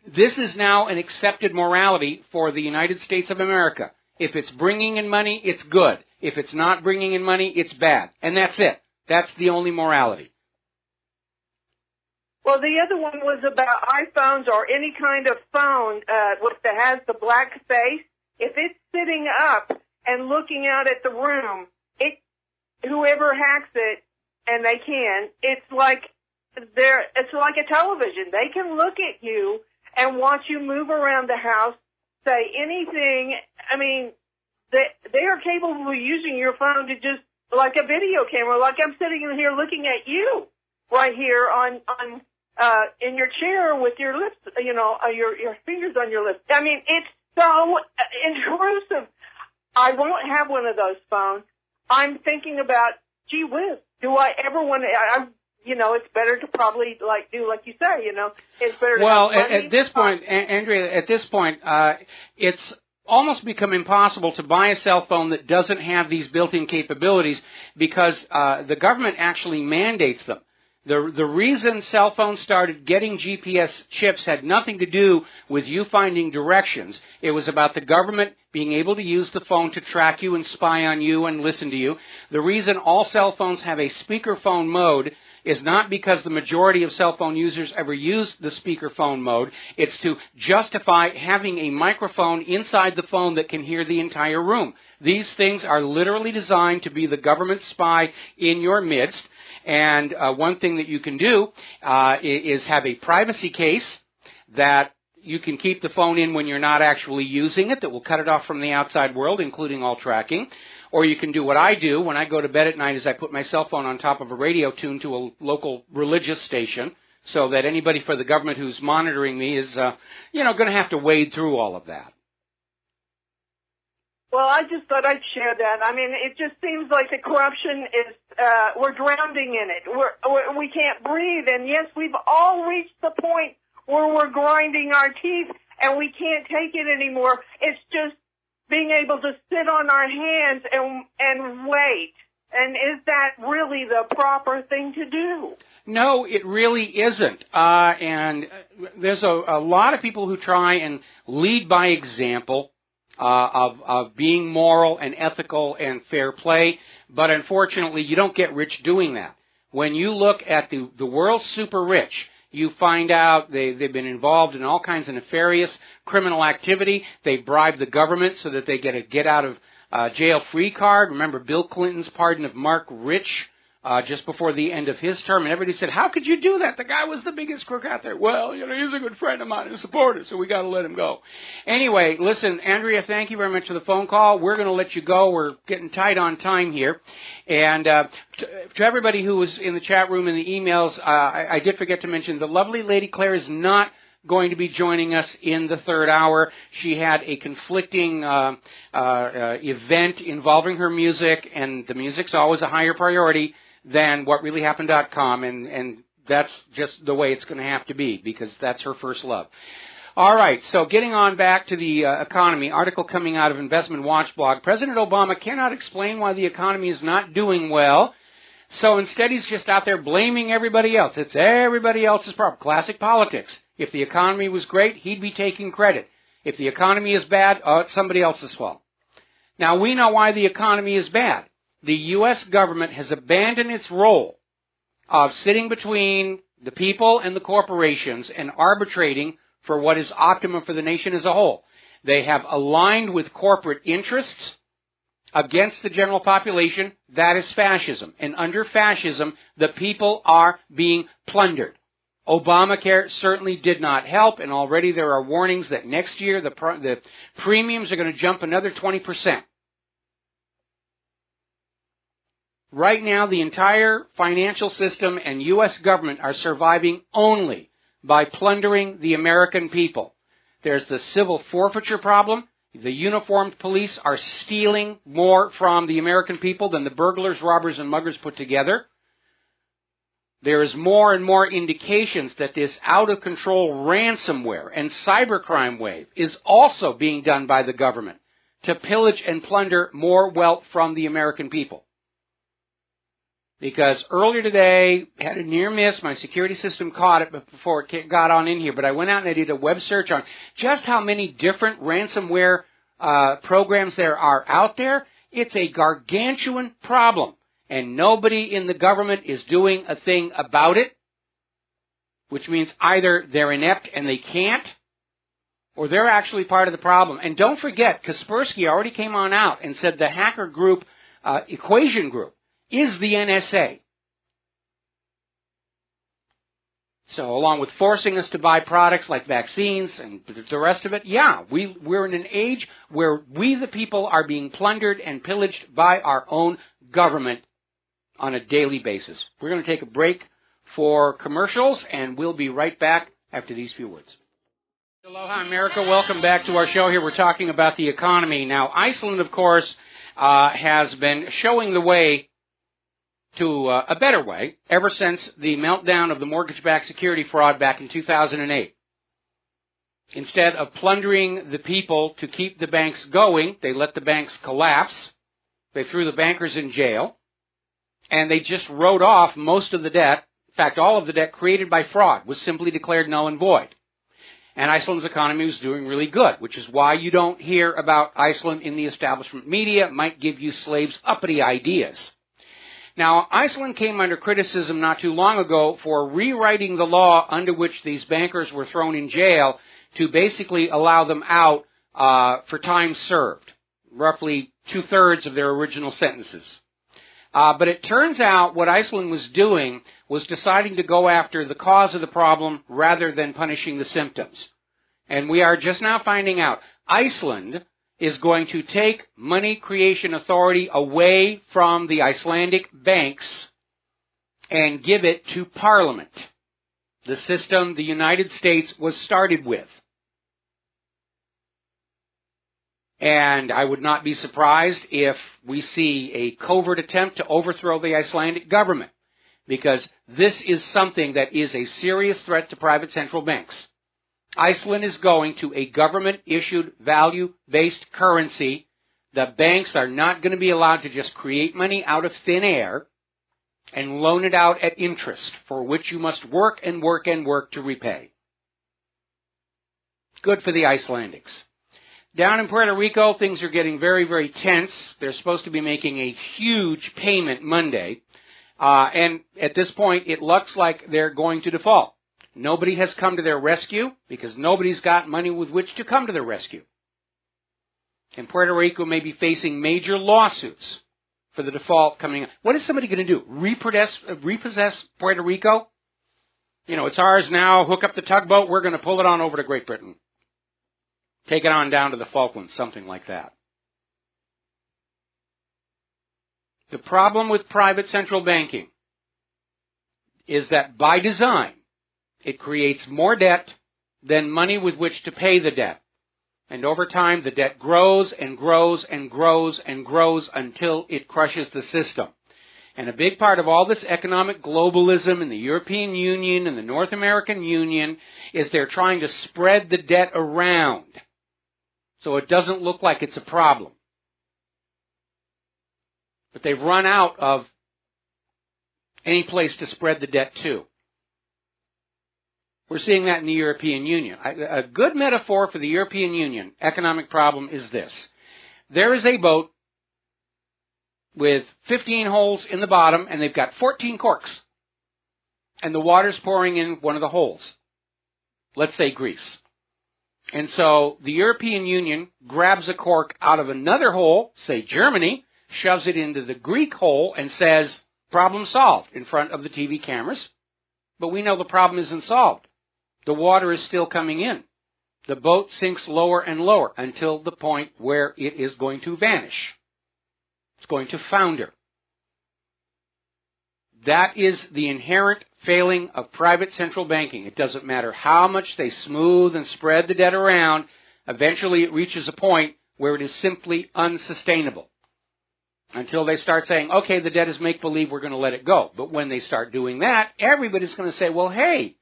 B: This is now an accepted morality for the United States of America. If it's bringing in money, it's good. If it's not bringing in money, it's bad. And that's it. That's the only morality.
E: Well, the other one was about iPhones or any kind of phone that has the black face. If it's sitting up and looking out at the room, whoever hacks it, and they can, it's like a television. They can look at you and watch you move around the house, say anything. I mean, they are capable of using your phone to just like a video camera, like I'm sitting in here looking at you right here in your chair with your lips, your fingers on your lips. I mean, it's so intrusive. I won't have one of those phones. I'm thinking about, gee whiz, do I ever want to? It's better to probably do like you say. It's better.
B: Well,
E: to have money.
B: at this point, Andrea, it's almost become impossible to buy a cell phone that doesn't have these built-in capabilities because the government actually mandates them. The reason cell phones started getting GPS chips had nothing to do with you finding directions. It was about the government being able to use the phone to track you and spy on you and listen to you. The reason all cell phones have a speakerphone mode is not because the majority of cell phone users ever use the speakerphone mode. It's to justify having a microphone inside the phone that can hear the entire room. These things are literally designed to be the government spy in your midst. And one thing that you can do is have a privacy case that you can keep the phone in when you're not actually using it, that will cut it off from the outside world, including all tracking. Or you can do what I do when I go to bed at night, is I put my cell phone on top of a radio tuned to a local religious station, so that anybody for the government who's monitoring me is, going to have to wade through all of that.
E: Well, I just thought I'd share that. I mean, it just seems like the corruption is, we're drowning in it. We can't breathe. And yes, we've all reached the point where we're grinding our teeth and we can't take it anymore. It's just being able to sit on our hands and wait. And is that really the proper thing to do?
B: No, it really isn't. And there's a lot of people who try and lead by example of being moral and ethical and fair play, but unfortunately you don't get rich doing that. When you look at the world's super rich, you find out they've been involved in all kinds of nefarious criminal activity. They bribe the government so that they get a get-out-of-jail-free card. Remember Bill Clinton's pardon of Mark Rich just before the end of his term, and everybody said, how could you do that? The guy was the biggest crook out there. Well, he's a good friend of mine and supporter, so we got to let him go. Anyway, listen, Andrea, thank you very much for the phone call. We're going to let you go. We're getting tight on time here. And to everybody who was in the chat room and the emails, I did forget to mention the lovely Lady Claire is not going to be joining us in the third hour. She had a conflicting event involving her music, and the music's always a higher priority than WhatReallyHappened.com, and that's just the way it's going to have to be, because that's her first love. All right, so getting on back to the economy, article coming out of Investment Watch blog, President Obama cannot explain why the economy is not doing well, so instead he's just out there blaming everybody else. It's everybody else's problem. Classic politics. If the economy was great, he'd be taking credit. If the economy is bad, it's somebody else's fault. Now, we know why the economy is bad. The U.S. government has abandoned its role of sitting between the people and the corporations and arbitrating for what is optimum for the nation as a whole. They have aligned with corporate interests against the general population. That is fascism. And under fascism, the people are being plundered. Obamacare certainly did not help, and already there are warnings that next year the premiums are going to jump another 20%. Right now, the entire financial system and U.S. government are surviving only by plundering the American people. There's the civil forfeiture problem. The uniformed police are stealing more from the American people than the burglars, robbers, and muggers put together. There is more and more indications that this out-of-control ransomware and cybercrime wave is also being done by the government to pillage and plunder more wealth from the American people. Because earlier today, had a near miss. My security system caught it before it got on in here. But I went out and I did a web search on just how many different ransomware programs there are out there. It's a gargantuan problem. And nobody in the government is doing a thing about it, which means either they're inept and they can't, or they're actually part of the problem. And don't forget, Kaspersky already came on out and said the hacker group, Equation Group, is the NSA. So along with forcing us to buy products like vaccines and the rest of it, yeah, we're in an age where we the people are being plundered and pillaged by our own government on a daily basis. We're going to take a break for commercials, and we'll be right back after these few words. Aloha, America. Welcome back to our show here. We're talking about the economy. Now, Iceland, of course, has been showing the way to a better way ever since the meltdown of the mortgage-backed security fraud back in 2008. Instead of plundering the people to keep the banks going, they let the banks collapse. They threw the bankers in jail. And they just wrote off most of the debt. In fact, all of the debt created by fraud was simply declared null and void. And Iceland's economy was doing really good, which is why you don't hear about Iceland in the establishment media. It might give you slaves uppity ideas. Now, Iceland came under criticism not too long ago for rewriting the law under which these bankers were thrown in jail to basically allow them out for time served, roughly 2/3 of their original sentences. But it turns out what Iceland was doing was deciding to go after the cause of the problem rather than punishing the symptoms. And we are just now finding out Iceland is going to take money creation authority away from the Icelandic banks and give it to Parliament, the system the United States was started with. And I would not be surprised if we see a covert attempt to overthrow the Icelandic government, because this is something that is a serious threat to private central banks. Iceland is going to a government-issued value-based currency. The banks are not going to be allowed to just create money out of thin air and loan it out at interest, for which you must work and work and work to repay. Good for the Icelandics. Down in Puerto Rico, things are getting very, very tense. They're supposed to be making a huge payment Monday. And at this point, it looks like they're going to default. Nobody has come to their rescue because nobody's got money with which to come to their rescue. And Puerto Rico may be facing major lawsuits for the default coming up. What is somebody going to do? Repossess Puerto Rico? You know, it's ours now. Hook up the tugboat. We're going to pull it on over to Great Britain. Take it on down to the Falklands, something like that. The problem with private central banking is that by design, it creates more debt than money with which to pay the debt. And over time, the debt grows and grows and grows and grows until it crushes the system. And a big part of all this economic globalism in the European Union and the North American Union is they're trying to spread the debt around so it doesn't look like it's a problem. But they've run out of any place to spread the debt to. We're seeing that in the European Union. A good metaphor for the European Union economic problem is this. There is a boat with 15 holes in the bottom, and they've got 14 corks. And the water's pouring in one of the holes. Let's say Greece. And so the European Union grabs a cork out of another hole, say Germany, shoves it into the Greek hole, and says, problem solved, in front of the TV cameras. But we know the problem isn't solved. The water is still coming in. The boat sinks lower and lower until the point where it is going to vanish. It's going to founder. That is the inherent failing of private central banking. It doesn't matter how much they smooth and spread the debt around. Eventually it reaches a point where it is simply unsustainable. Until they start saying, okay, the debt is make-believe, we're going to let it go. But when they start doing that, everybody's going to say, well, hey,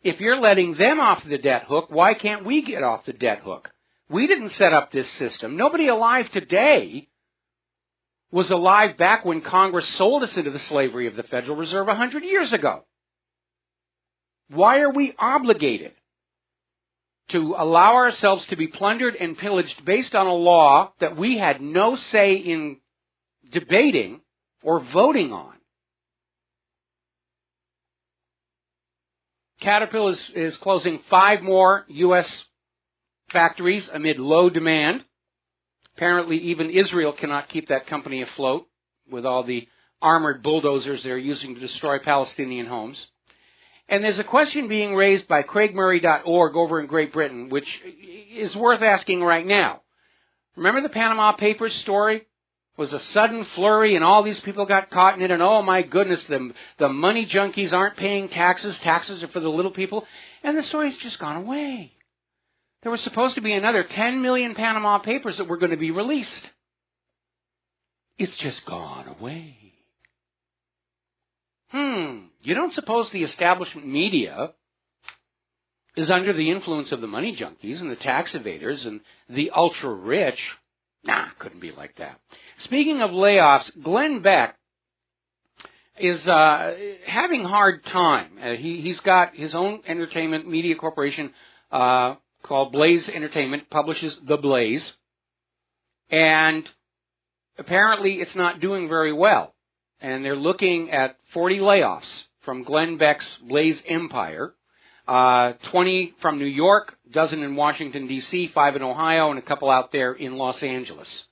B: if you're letting them off the debt hook, why can't we get off the debt hook? We didn't set up this system. Nobody alive today was alive back when Congress sold us into the slavery of the Federal Reserve 100 years ago. Why are we obligated to allow ourselves to be plundered and pillaged based on a law that we had no say in debating or voting on? Caterpillar is closing 5 more U.S. factories amid low demand. Apparently, even Israel cannot keep that company afloat with all the armored bulldozers they're using to destroy Palestinian homes. And there's a question being raised by CraigMurray.org over in Great Britain, which is worth asking right now. Remember the Panama Papers story? Was a sudden flurry and all these people got caught in it, and oh my goodness, the money junkies aren't paying taxes. Taxes are for the little people. And the story's just gone away. There was supposed to be another 10 million Panama Papers that were going to be released. It's just gone away. You don't suppose the establishment media is under the influence of the money junkies and the tax evaders and the ultra-rich? Nah, couldn't be like that. Speaking of layoffs, Glenn Beck is having a hard time. He's got his own entertainment media corporation called Blaze Entertainment, publishes The Blaze, and apparently it's not doing very well. And they're looking at 40 layoffs from Glenn Beck's Blaze empire, 20 from New York, a dozen in Washington, D.C., 5 in Ohio, and a couple out there in Los Angeles.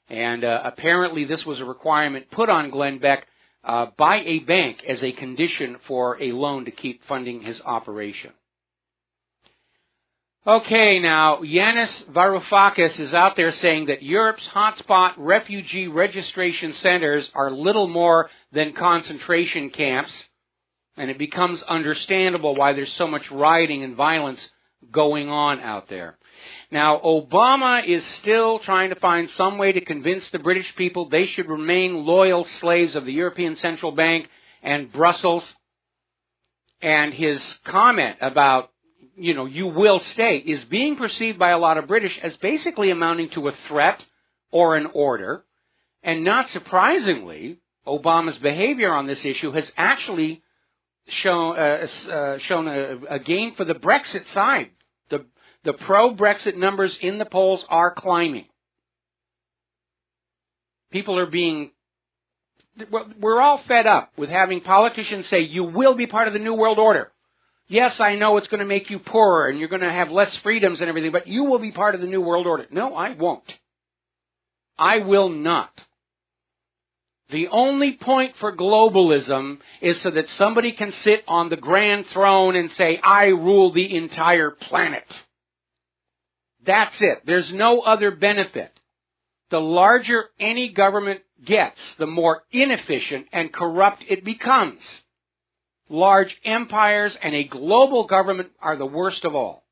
B: And apparently this was a requirement put on Glenn Beck by a bank as a condition for a loan to keep funding his operation. Okay, now, Yanis Varoufakis is out there saying that Europe's hotspot refugee registration centers are little more than concentration camps, and it becomes understandable why there's so much rioting and violence going on out there. Now, Obama is still trying to find some way to convince the British people they should remain loyal slaves of the European Central Bank and Brussels, and his comment about you will stay, is being perceived by a lot of British as basically amounting to a threat or an order. And not surprisingly, Obama's behavior on this issue has actually shown a gain for the Brexit side. The pro-Brexit numbers in the polls are climbing. People are being we're all fed up with having politicians say, you will be part of the New World Order. Yes, I know it's going to make you poorer and you're going to have less freedoms and everything, but you will be part of the New World Order. No, I won't. I will not. The only point for globalism is so that somebody can sit on the grand throne and say, I rule the entire planet. That's it. There's no other benefit. The larger any government gets, the more inefficient and corrupt it becomes. Large empires and a global government are the worst of all.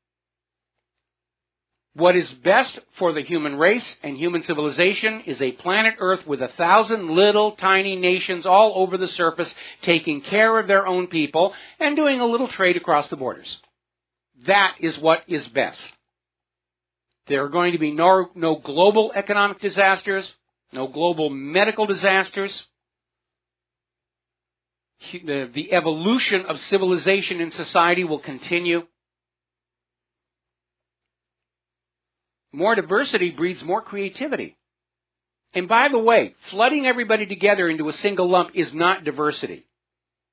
B: What is best for the human race and human civilization is a planet Earth with 1,000 little tiny nations all over the surface taking care of their own people and doing a little trade across the borders. That is what is best. There are going to be no global economic disasters, no global medical disasters. The evolution of civilization and society will continue. More diversity breeds more creativity. And by the way, flooding everybody together into a single lump is not diversity.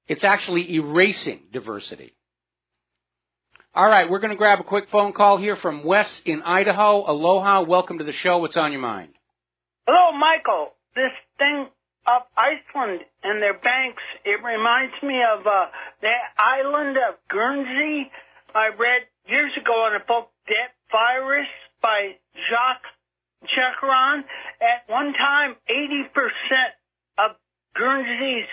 B: It's actually erasing diversity. All right, we're going to grab a quick phone call here from Wes in Idaho. Aloha, welcome to the show. What's on your mind?
F: Hello, Michael. This thing of Iceland and their banks, it reminds me of the island of Guernsey. I read years ago in a book, Debt Virus, by Jacques Chekron. At one time, 80% of Guernsey's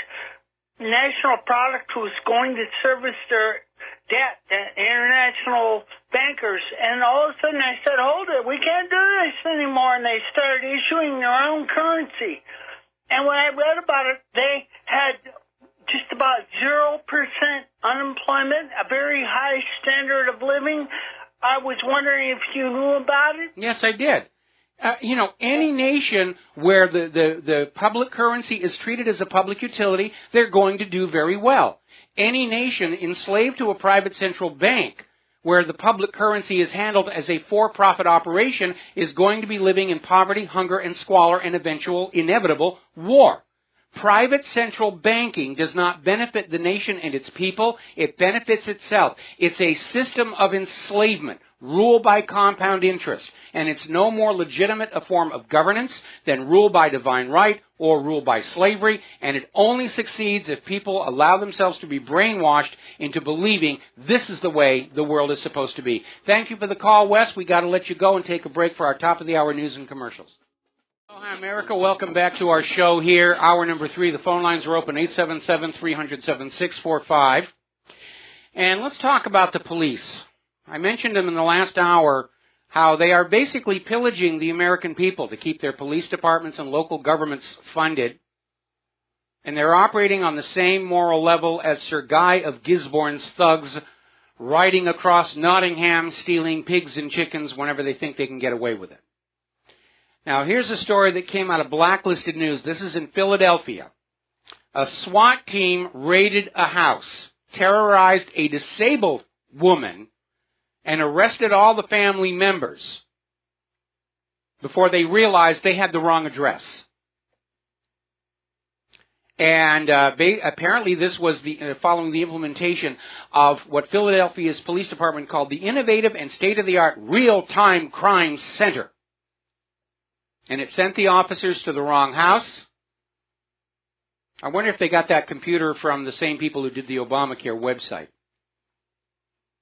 F: national product was going to service their debt, international bankers. And all of a sudden I said, hold it, we can't do this anymore. And they started issuing their own currency. And when I read about it, they had just about 0% unemployment, a very high standard of living. I was wondering if you knew about it.
B: Yes, I did. Any nation where the public currency is treated as a public utility, they're going to do very well. Any nation enslaved to a private central bank where the public currency is handled as a for-profit operation is going to be living in poverty, hunger, and squalor and inevitable war. Private central banking does not benefit the nation and its people. It benefits itself. It's a system of enslavement, rule by compound interest, and it's no more legitimate a form of governance than rule by divine right or rule by slavery, and it only succeeds if people allow themselves to be brainwashed into believing this is the way the world is supposed to be. Thank you for the call, Wes. We got to let you go and take a break for our top of the hour news and commercials. Hi, America. Welcome back to our show here. Hour number 3. The phone lines are open, 877-300-7645. And let's talk about the police. I mentioned them in the last hour, how they are basically pillaging the American people to keep their police departments and local governments funded. And they're operating on the same moral level as Sir Guy of Gisborne's thugs riding across Nottingham stealing pigs and chickens whenever they think they can get away with it. Now, here's a story that came out of Blacklisted News. This is in Philadelphia. A SWAT team raided a house, terrorized a disabled woman, and arrested all the family members before they realized they had the wrong address. And apparently this was following the implementation of what Philadelphia's police department called the Innovative and State-of-the-Art Real-Time Crime Center. And it sent the officers to the wrong house. I wonder if they got that computer from the same people who did the Obamacare website.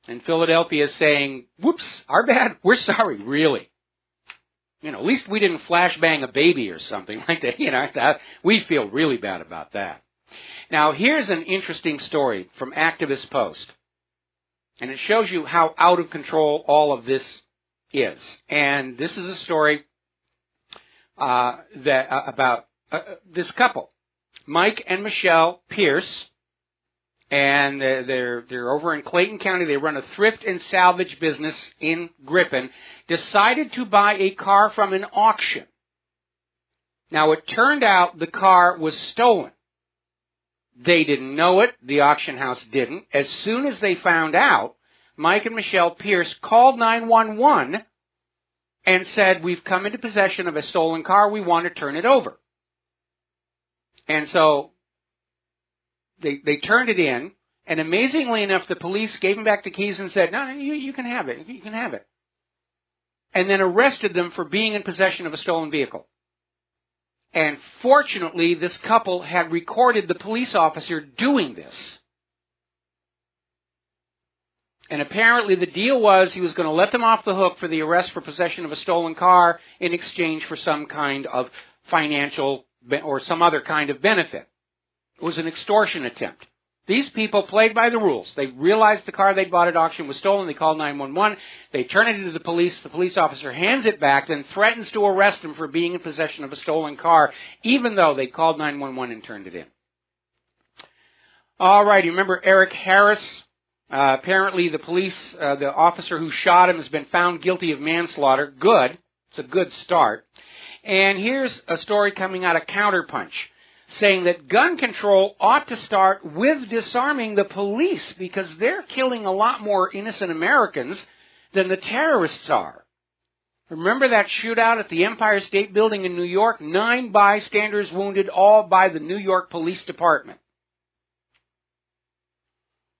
B: And Philadelphia is saying, whoops, our bad, we're sorry, really. At least we didn't flashbang a baby or something like that. We feel really bad about that. Now, here's an interesting story from Activist Post. And it shows you how out of control all of this is. And this is a story about this couple, Mike and Michelle Pierce, and they're over in Clayton County. They run a thrift and salvage business in Griffin. Decided to buy a car from an auction. Now, it turned out the car was stolen. They didn't know it. The auction house didn't. As soon as they found out, Mike and Michelle Pierce called 911 and said, we've come into possession of a stolen car. We want to turn it over. And so they turned it in, and amazingly enough, the police gave him back the keys and said, no, you can have it. You can have it. And then arrested them for being in possession of a stolen vehicle. And fortunately, this couple had recorded the police officer doing this. And apparently the deal was he was going to let them off the hook for the arrest for possession of a stolen car in exchange for some kind of financial or some other kind of benefit. It was an extortion attempt. These people played by the rules. They realized the car they'd bought at auction was stolen. They called 911. They turn it into the police. The police officer hands it back, then threatens to arrest them for being in possession of a stolen car, even though they called 911 and turned it in. All right, you remember Eric Harris? Apparently the the officer who shot him has been found guilty of manslaughter. Good. It's a good start. And here's a story coming out of Counterpunch, saying that gun control ought to start with disarming the police because they're killing a lot more innocent Americans than the terrorists are. Remember that shootout at the Empire State Building in New York? 9 bystanders wounded, all by the New York Police Department.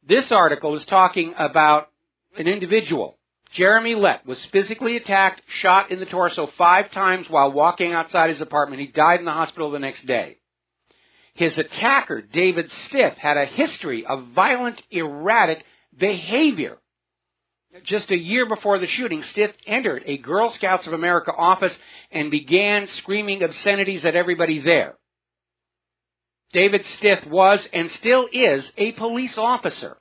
B: This article is talking about an individual. Jeremy Lett was physically attacked, shot in the torso 5 times while walking outside his apartment. He died in the hospital the next day. His attacker, David Stith, had a history of violent, erratic behavior. Just a year before the shooting, Stith entered a Girl Scouts of America office and began screaming obscenities at everybody there. David Stith was and still is a police officer.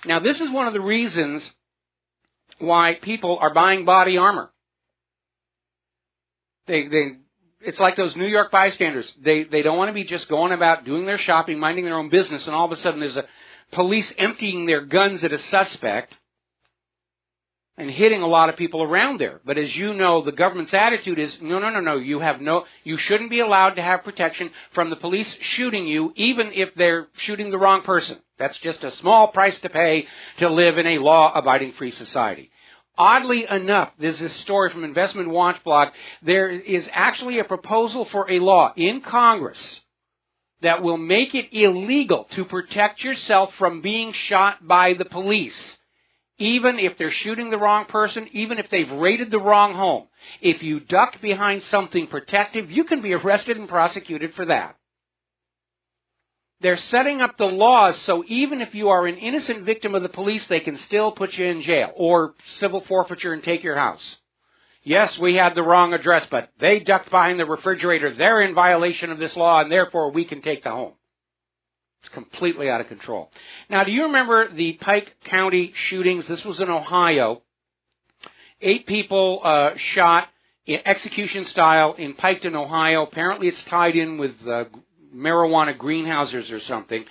B: Now, this is one of the reasons why people are buying body armor. It's like those New York bystanders. They don't want to be just going about doing their shopping, minding their own business, and all of a sudden there's a police emptying their guns at a suspect and hitting a lot of people around there. But as you know, the government's attitude is, no, you shouldn't be allowed to have protection from the police shooting you, even if they're shooting the wrong person. That's just a small price to pay to live in a law-abiding free society. Oddly enough, there's this story from Investment Watch blog. There is actually a proposal for a law in Congress that will make it illegal to protect yourself from being shot by the police, even if they're shooting the wrong person, even if they've raided the wrong home. If you duck behind something protective, you can be arrested and prosecuted for that. They're setting up the laws so even if you are an innocent victim of the police, they can still put you in jail or civil forfeiture and take your house. Yes, we had the wrong address, but they ducked behind the refrigerator. They're in violation of this law, and therefore we can take the home. It's completely out of control. Now, do you remember the Pike County shootings? This was in Ohio. 8 people shot in execution style in Piketon, Ohio. Apparently it's tied in with marijuana greenhouses or something.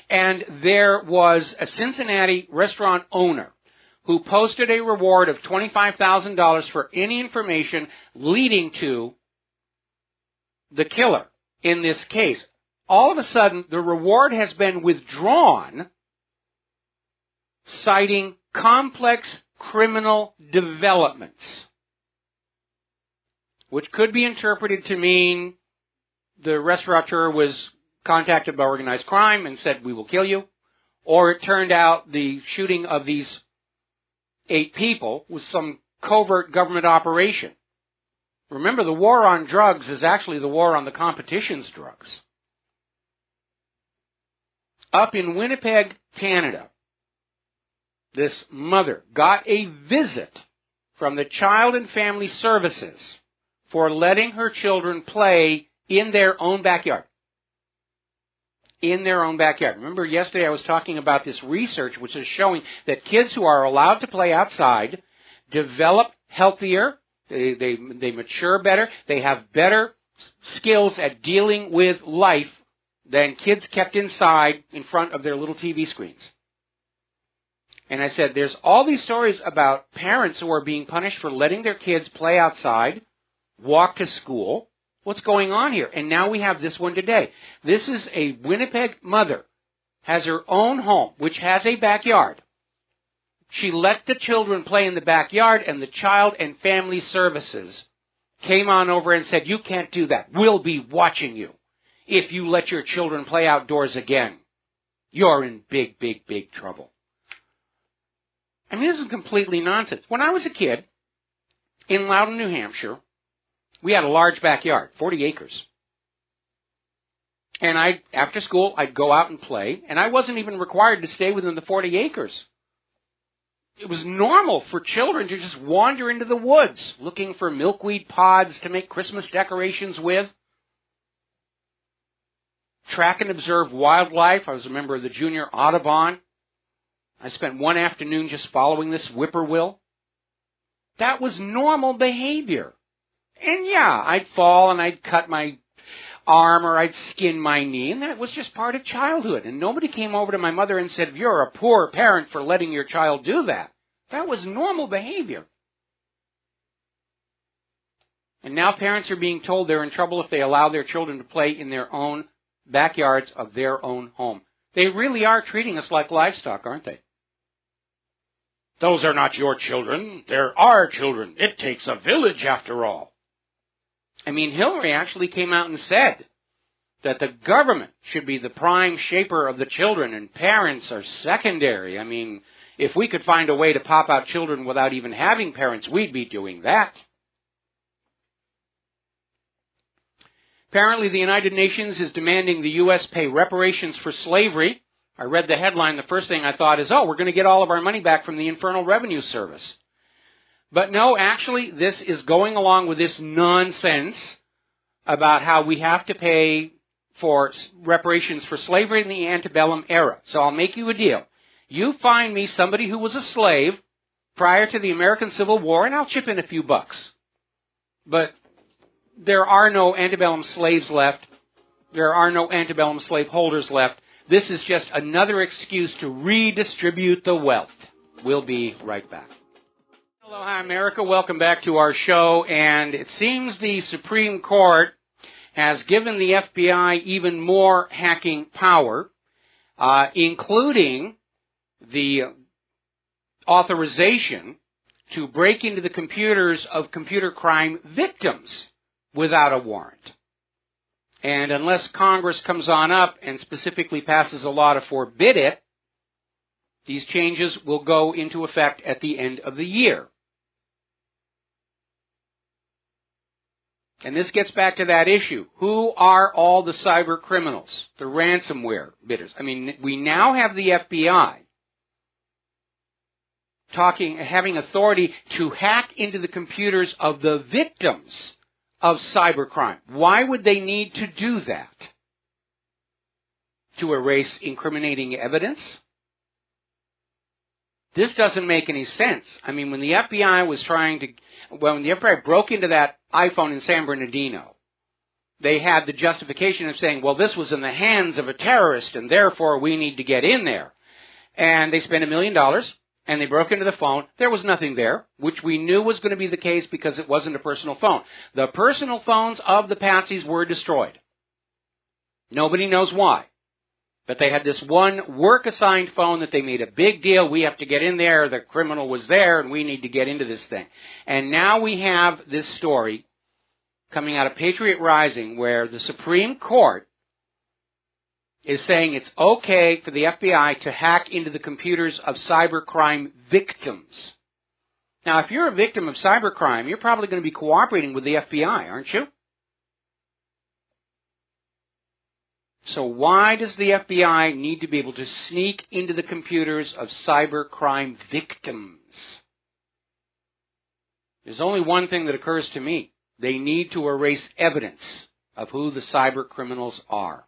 B: And there was a Cincinnati restaurant owner who posted a reward of $25,000 for any information leading to the killer in this case. All of a sudden, the reward has been withdrawn, citing complex criminal developments, which could be interpreted to mean the restaurateur was contacted by organized crime and said, we will kill you. Or it turned out the shooting of these 8 people was some covert government operation. Remember, the war on drugs is actually the war on the competition's drugs. Up in Winnipeg, Canada, this mother got a visit from the Child and Family Services for letting her children play in their own backyard. In their own backyard. Remember, yesterday I was talking about this research which is showing that kids who are allowed to play outside develop healthier, they mature better, they have better skills at dealing with life than kids kept inside in front of their little TV screens. And I said, there's all these stories about parents who are being punished for letting their kids play outside, walk to school. What's going on here? And now we have this one today. This is a Winnipeg mother, has her own home, which has a backyard. She let the children play in the backyard, and the Child and Family Services came on over and said, you can't do that. We'll be watching you. If you let your children play outdoors again, you're in big, big, big trouble. I mean, this is completely nonsense. When I was a kid in Loudon, New Hampshire, we had a large backyard, 40 acres. And after school, I'd go out and play, and I wasn't even required to stay within the 40 acres. It was normal for children to just wander into the woods looking for milkweed pods to make Christmas decorations with. Track and observe wildlife. I was a member of the Junior Audubon. I spent one afternoon just following this whippoorwill. That was normal behavior. And yeah, I'd fall and I'd cut my arm or I'd skin my knee, and that was just part of childhood. And nobody came over to my mother and said, you're a poor parent for letting your child do that. That was normal behavior. And now parents are being told they're in trouble if they allow their children to play in their own backyards of their own home. They really are treating us like livestock, aren't they? Those are not your children. They're our children. It takes a village after all. I mean, Hillary actually came out and said that the government should be the prime shaper of the children and parents are secondary. I mean, if we could find a way to pop out children without even having parents, we'd be doing that. Apparently, the United Nations is demanding the U.S. pay reparations for slavery. I read the headline. The first thing I thought is, we're going to get all of our money back from the Internal Revenue Service. But no, actually, this is going along with this nonsense about how we have to pay for reparations for slavery in the antebellum era. So I'll make you a deal. You find me somebody who was a slave prior to the American Civil War, and I'll chip in a few bucks. But there are no antebellum slaves left. There are no antebellum slaveholders left. This is just another excuse to redistribute the wealth. We'll be right back. Aloha, America. Welcome back to our show. And it seems the Supreme Court has given the FBI even more hacking power, including the authorization to break into the computers of computer crime victims without a warrant. And unless Congress comes on up and specifically passes a law to forbid it, these changes will go into effect at the end of the year. And this gets back to that issue. Who are all the cyber criminals, the ransomware bidders? I mean, we now have the FBI having authority to hack into the computers of the victims of cybercrime. Why would they need to do that? To erase incriminating evidence? This doesn't make any sense. I mean, when the FBI when the FBI broke into that iPhone in San Bernardino, they had the justification of saying, well, this was in the hands of a terrorist, and therefore we need to get in there. And they spent $1 million, and they broke into the phone. There was nothing there, which we knew was going to be the case because it wasn't a personal phone. The personal phones of the patsies were destroyed. Nobody knows why. But they had this one work-assigned phone that they made a big deal. We have to get in there. The criminal was there, and we need to get into this thing. And now we have this story coming out of Patriot Rising where the Supreme Court is saying it's okay for the FBI to hack into the computers of cybercrime victims. Now, if you're a victim of cybercrime, you're probably going to be cooperating with the FBI, aren't you? So why does the FBI need to be able to sneak into the computers of cybercrime victims? There's only one thing that occurs to me. They need to erase evidence of who the cyber criminals are.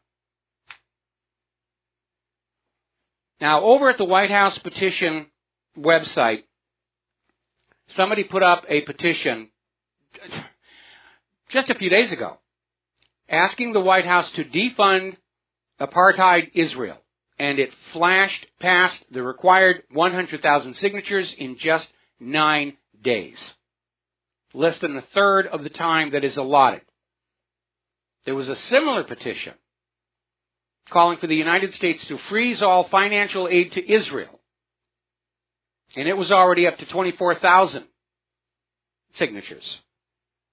B: Now, over at the White House petition website, somebody put up a petition just a few days ago asking the White House to defund apartheid Israel. And it flashed past the required 100,000 signatures in just 9 days. Less than a third of the time that is allotted. There was a similar petition calling for the United States to freeze all financial aid to Israel. And it was already up to 24,000 signatures.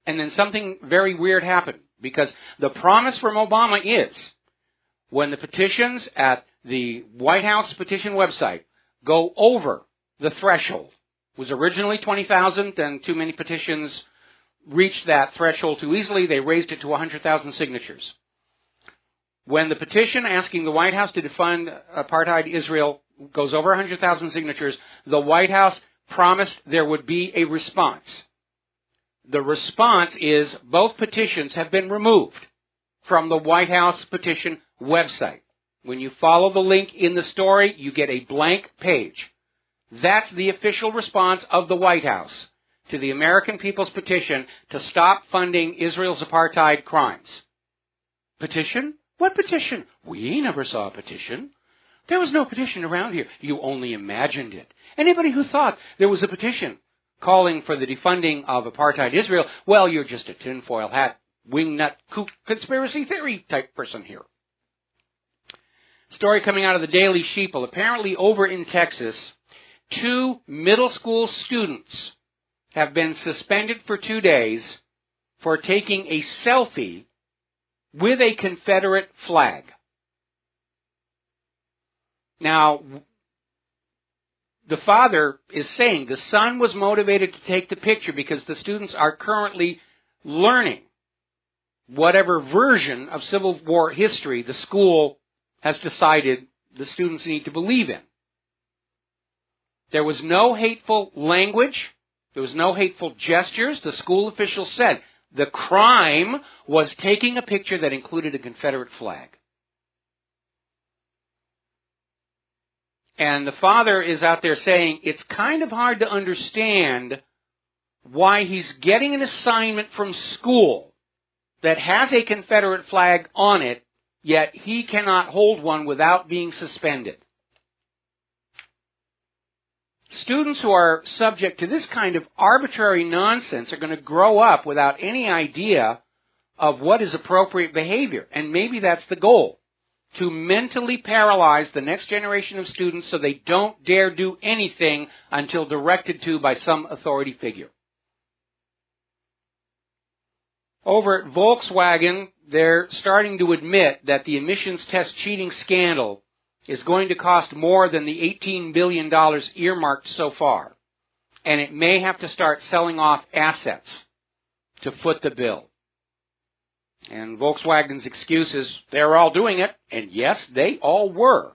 B: And then something very weird happened, because the promise from Obama is when the petitions at the White House petition website go over the threshold, it was originally 20,000, and too many petitions reached that threshold too easily. They raised it to 100,000 signatures. When the petition asking the White House to defund apartheid Israel goes over 100,000 signatures, the White House promised there would be a response. The response is both petitions have been removed from the White House petition website. When you follow the link in the story, you get a blank page. That's the official response of the White House to the American people's petition to stop funding Israel's apartheid crimes. Petition? What petition? We never saw a petition. There was no petition around here. You only imagined it. Anybody who thought there was a petition calling for the defunding of apartheid Israel, well, you're just a tinfoil hat, wingnut, kook, conspiracy theory type person here. Story coming out of the Daily Sheeple. Apparently over in Texas, 2 middle school students have been suspended for 2 days for taking a selfie with a Confederate flag. Now, the father is saying the son was motivated to take the picture because the students are currently learning whatever version of Civil War history the school has decided the students need to believe in. There was no hateful language. There was no hateful gestures. The school officials said the crime was taking a picture that included a Confederate flag. And the father is out there saying it's kind of hard to understand why he's getting an assignment from school that has a Confederate flag on it, yet he cannot hold one without being suspended. Students who are subject to this kind of arbitrary nonsense are going to grow up without any idea of what is appropriate behavior. And maybe that's the goal, to mentally paralyze the next generation of students so they don't dare do anything until directed to by some authority figure. Over at Volkswagen, they're starting to admit that the emissions test cheating scandal is going to cost more than the $18 billion earmarked so far. And it may have to start selling off assets to foot the bill. And Volkswagen's excuse is they're all doing it, and yes, they all were.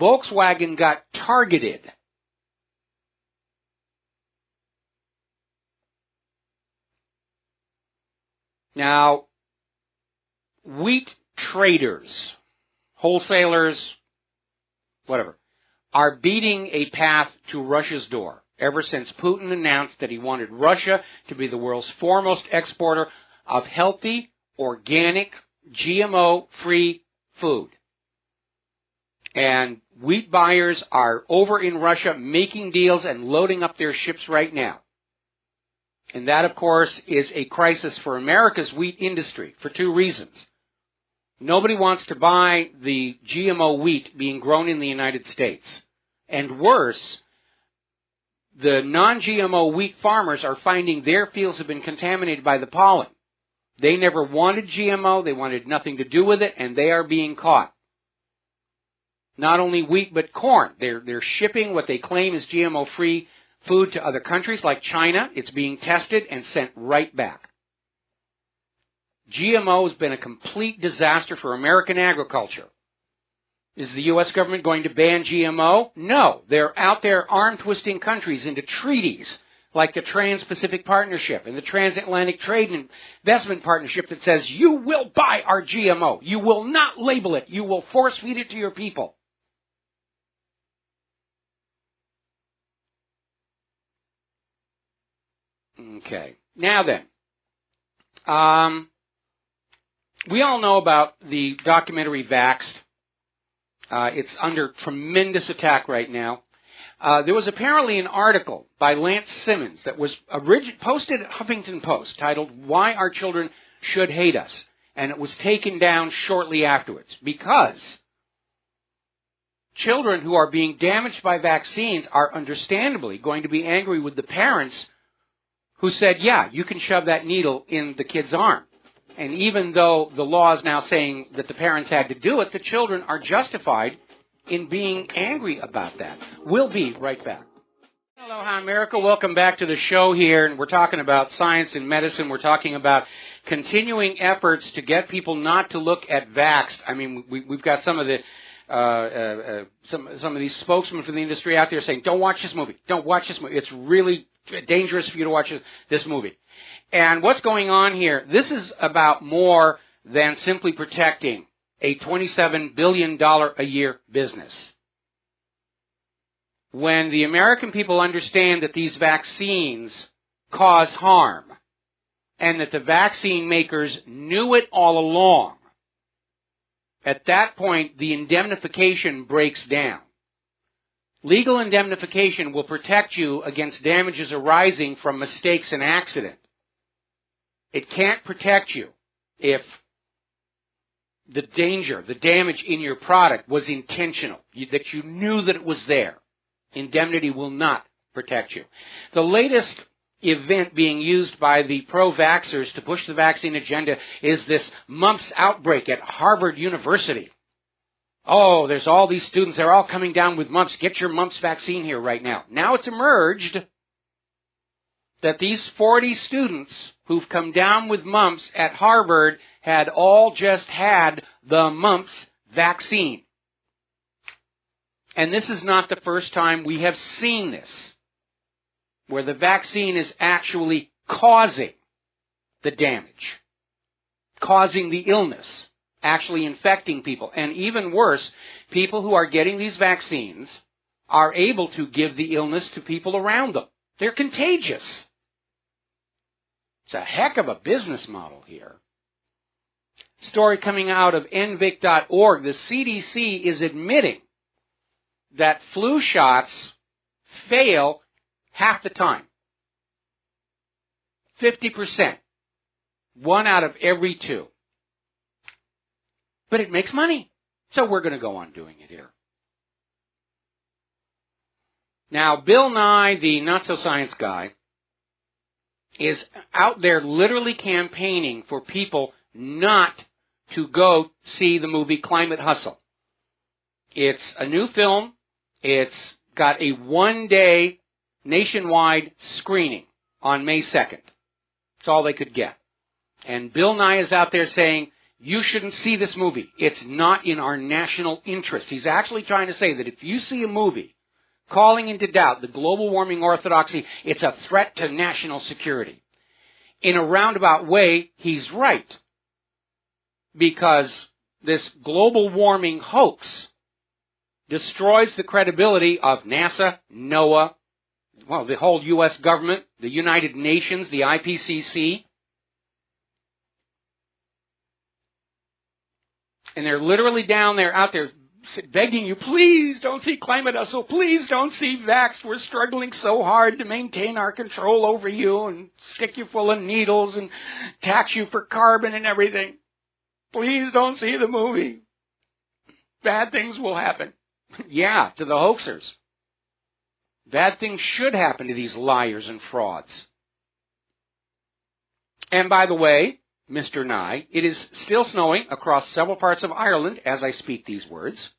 B: Volkswagen got targeted. Now, wheat traders, wholesalers, whatever, are beating a path to Russia's door ever since Putin announced that he wanted Russia to be the world's foremost exporter of healthy, organic, GMO-free food. And wheat buyers are over in Russia making deals and loading up their ships right now. And that, of course, is a crisis for America's wheat industry for 2 reasons. Nobody wants to buy the GMO wheat being grown in the United States. And worse, the non-GMO wheat farmers are finding their fields have been contaminated by the pollen. They never wanted GMO, they wanted nothing to do with it, and they are being caught. Not only wheat, but corn. They're shipping what they claim is GMO-free food to other countries like China. It's being tested and sent right back. GMO has been a complete disaster for American agriculture. Is the U.S. government going to ban GMO? No. They're out there arm-twisting countries into treaties like the Trans-Pacific Partnership and the Transatlantic Trade and Investment Partnership that says you will buy our GMO. You will not label it. You will force-feed it to your people. Okay. Now then, we all know about the documentary Vaxxed. It's under tremendous attack right now. There was apparently an article by Lance Simmons that was posted at Huffington Post titled, "Why Our Children Should Hate Us," and it was taken down shortly afterwards because children who are being damaged by vaccines are understandably going to be angry with the parents who said, yeah, you can shove that needle in the kid's arm. And even though the law is now saying that the parents had to do it, the children are justified in being angry about that. We'll be right back. Aloha, America. Welcome back to the show here. And we're talking about science and medicine. We're talking about continuing efforts to get people not to look at vaxxed. I mean, we've got some of the some of these spokesmen for the industry out there saying, don't watch this movie. Don't watch this movie. It's really dangerous for you to watch this movie. And what's going on here, this is about more than simply protecting a $27 billion a year business. When the American people understand that these vaccines cause harm and that the vaccine makers knew it all along, at that point the indemnification breaks down. Legal indemnification will protect you against damages arising from mistakes and accident. It can't protect you if the danger, the damage in your product was intentional, that you knew that it was there. Indemnity will not protect you. The latest event being used by the pro-vaxxers to push the vaccine agenda is this mumps outbreak at Harvard University. Oh, there's all these students, they're all coming down with mumps. Get your mumps vaccine here right now. Now it's emerged that these 40 students who've come down with mumps at Harvard had all just had the mumps vaccine. And this is not the first time we have seen this, where the vaccine is actually causing the damage, causing the illness, actually infecting people. And even worse, people who are getting these vaccines are able to give the illness to people around them. They're contagious. It's a heck of a business model here. Story coming out of nvic.org. The CDC is admitting that flu shots fail half the time. 50%. 1 out of every 2. But it makes money. So we're going to go on doing it here. Now, Bill Nye, the not-so-science guy, is out there literally campaigning for people not to go see the movie Climate Hustle. It's a new film. It's got a 1-day nationwide screening on May 2nd. That's all they could get. And Bill Nye is out there saying, you shouldn't see this movie. It's not in our national interest. He's actually trying to say that if you see a movie calling into doubt the global warming orthodoxy, it's a threat to national security. In a roundabout way, he's right. Because this global warming hoax destroys the credibility of NASA, NOAA, well, the whole U.S. government, the United Nations, the IPCC. And they're literally down there, out there, begging you, please don't see Climate Hustle, please don't see Vax. We're struggling so hard to maintain our control over you and stick you full of needles and tax you for carbon and everything. Please don't see the movie. Bad things will happen. Yeah, to the hoaxers. Bad things should happen to these liars and frauds. And by the way, Mr. Nye, it is still snowing across several parts of Ireland as I speak these words.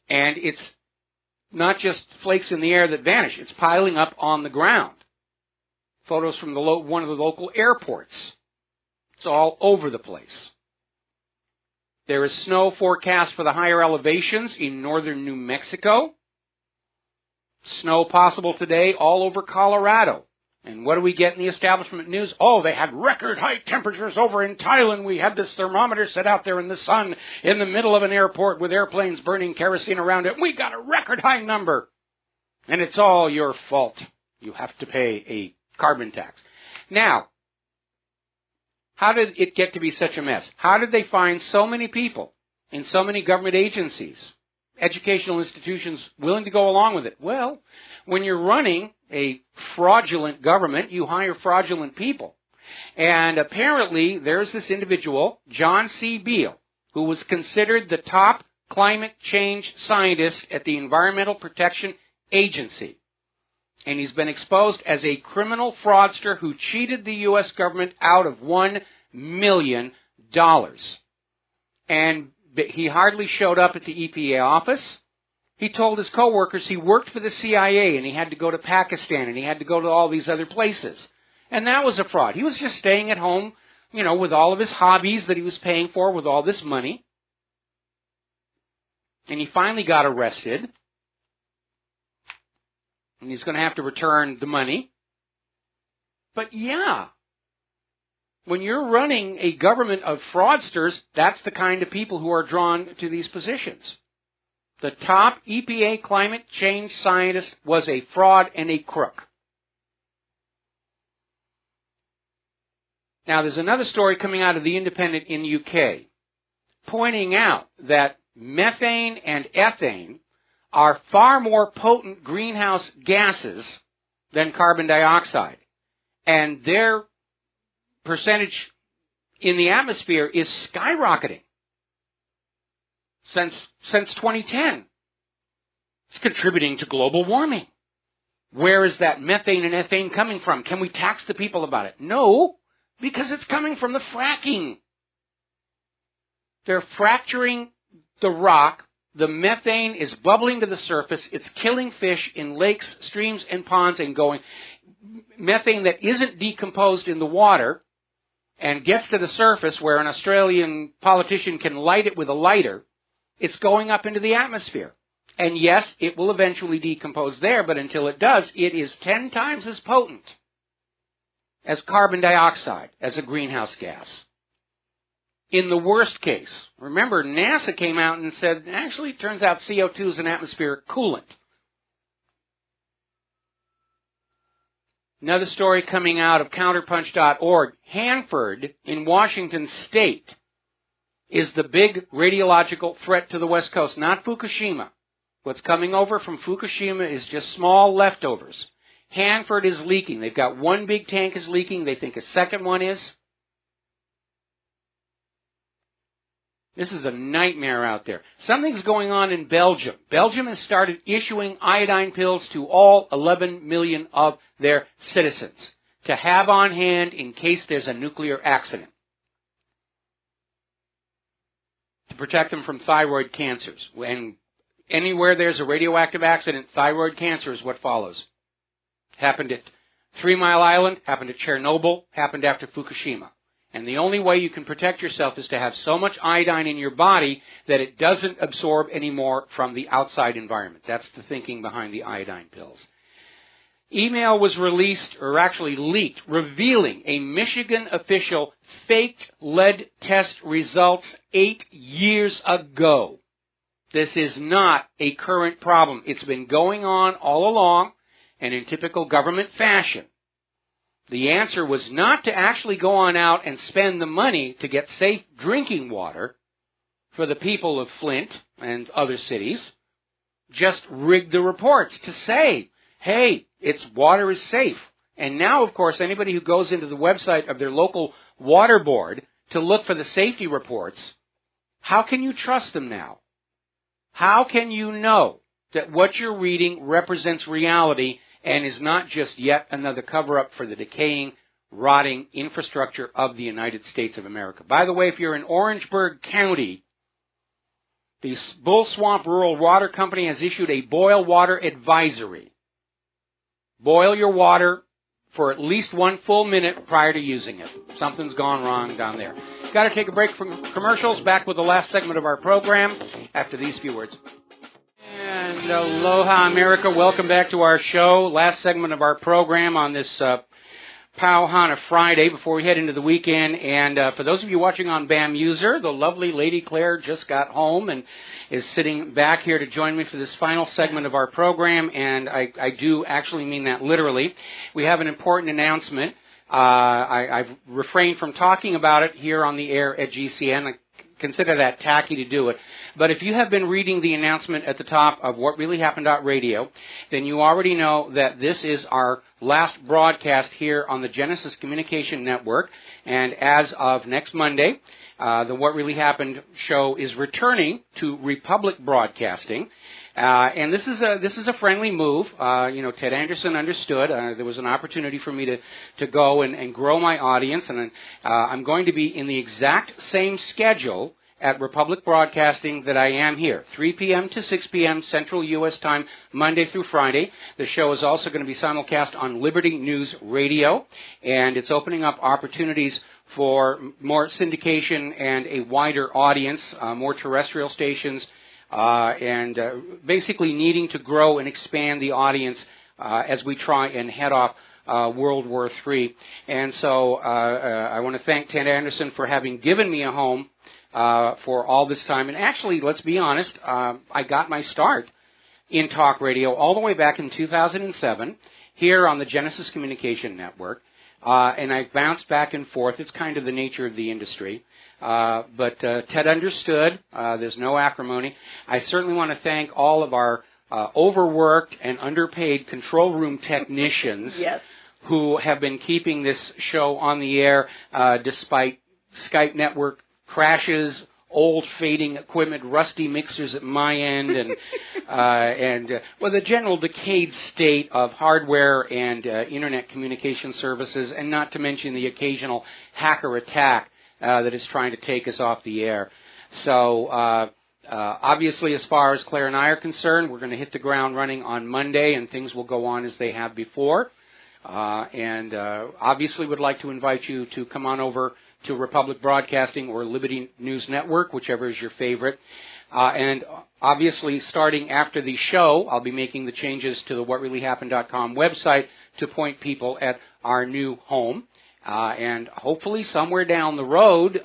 B: And it's not just flakes in the air that vanish. It's piling up on the ground. Photos from one of the local airports. It's all over the place. There is snow forecast for the higher elevations in northern New Mexico. Snow possible today all over Colorado. And what do we get in the establishment news? Oh, they had record high temperatures over in Thailand. We had this thermometer set out there in the sun in the middle of an airport with airplanes burning kerosene around it. We got a record high number. And it's all your fault. You have to pay a carbon tax. Now, how did it get to be such a mess? How did they find so many people in so many government agencies, educational institutions willing to go along with it? Well, when you're running a fraudulent government, you hire fraudulent people. And apparently there's this individual, John C. Beale, who was considered the top climate change scientist at the Environmental Protection Agency. And he's been exposed as a criminal fraudster who cheated the U.S. government out of $1 million. And he hardly showed up at the EPA office. He told his coworkers he worked for the CIA and he had to go to Pakistan and he had to go to all these other places. And that was a fraud. He was just staying at home, with all of his hobbies that he was paying for with all this money. And he finally got arrested. And he's going to have to return the money. But yeah, when you're running a government of fraudsters, that's the kind of people who are drawn to these positions. The top EPA climate change scientist was a fraud and a crook. Now, there's another story coming out of The Independent in the UK pointing out that methane and ethane are far more potent greenhouse gases than carbon dioxide. And their percentage in the atmosphere is skyrocketing since 2010. It's contributing to global warming. Where is that methane and ethane coming from? Can we tax the people about it? No, because it's coming from the fracking. They're fracturing the rock. The methane is bubbling to the surface. It's killing fish in lakes, streams, and ponds and going. Methane that isn't decomposed in the water and gets to the surface where an Australian politician can light it with a lighter, it's going up into the atmosphere. And yes, it will eventually decompose there, but until it does, it is 10 times as potent as carbon dioxide as a greenhouse gas. In the worst case, remember, NASA came out and said, actually, it turns out CO2 is an atmospheric coolant. Another story coming out of counterpunch.org. Hanford in Washington State is the big radiological threat to the West Coast, not Fukushima. What's coming over from Fukushima is just small leftovers. Hanford is leaking. They've got one big tank is leaking. They think a second one is. This is a nightmare out there. Something's going on in Belgium. Belgium has started issuing iodine pills to all 11 million of their citizens to have on hand in case there's a nuclear accident, to protect them from thyroid cancers. When anywhere there's a radioactive accident, thyroid cancer is what follows. Happened at 3 Mile Island, happened at Chernobyl, happened after Fukushima. And the only way you can protect yourself is to have so much iodine in your body that it doesn't absorb any more from the outside environment. That's the thinking behind the iodine pills. Email was released, or actually leaked, revealing a Michigan official faked lead test results 8 years ago. This is not a current problem. It's been going on all along, and in typical government fashion. The answer was not to actually go on out and spend the money to get safe drinking water for the people of Flint and other cities. Just rig the reports to say, hey, its water is safe. And now, of course, anybody who goes into the website of their local water board to look for the safety reports, how can you trust them now? How can you know that what you're reading represents reality and is not just yet another cover-up for the decaying, rotting infrastructure of the United States of America? By the way, if you're in Orangeburg County, the Bull Swamp Rural Water Company has issued a boil water advisory. Boil your water for at least 1 full minute prior to using it. Something's gone wrong down there. Got to take a break from commercials. Back with the last segment of our program after these few words. And aloha, America. Welcome back to our show. Last segment of our program on this Pauhana Friday before we head into the weekend. And for those of you watching on BAM User, the lovely Lady Claire just got home and is sitting back here to join me for this final segment of our program. And I do actually mean that literally. We have an important announcement. I've refrained from talking about it here on the air at GCN. I consider that tacky to do it. But if you have been reading the announcement at the top of WhatReallyHappened.radio, then you already know that this is our last broadcast here on the Genesis Communication Network. And as of next Monday, the What Really Happened show is returning to Republic Broadcasting. And this is a friendly move. Ted Anderson understood. There was an opportunity for me to go and grow my audience, and I'm going to be in the exact same schedule at Republic Broadcasting that I am here, 3 p.m. to 6 p.m. Central U.S. Time, Monday through Friday. The show is also going to be simulcast on Liberty News Radio, and it's opening up opportunities for more syndication and a wider audience, more terrestrial stations, and basically needing to grow and expand the audience as we try and head off World War III. And so I want to thank Ted Anderson for having given me a home for all this time. And actually, let's be honest, I got my start in talk radio all the way back in 2007 here on the Genesis Communication Network. And I bounced back and forth. It's kind of the nature of the industry. But Ted understood. There's no acrimony. I certainly want to thank all of our overworked and underpaid control room technicians
G: yes.
B: who have been keeping this show on the air despite Skype network crashes, old fading equipment, rusty mixers at my end, and the general decayed state of hardware and internet communication services, and not to mention the occasional hacker attack that is trying to take us off the air. So obviously, as far as Claire and I are concerned, we're going to hit the ground running on Monday, and things will go on as they have before. And obviously would like to invite you to come on over to Republic Broadcasting or Liberty News Network, whichever is your favorite. And obviously, starting after the show, I'll be making the changes to the WhatReallyHappened.com website to point people at our new home. And hopefully somewhere down the road,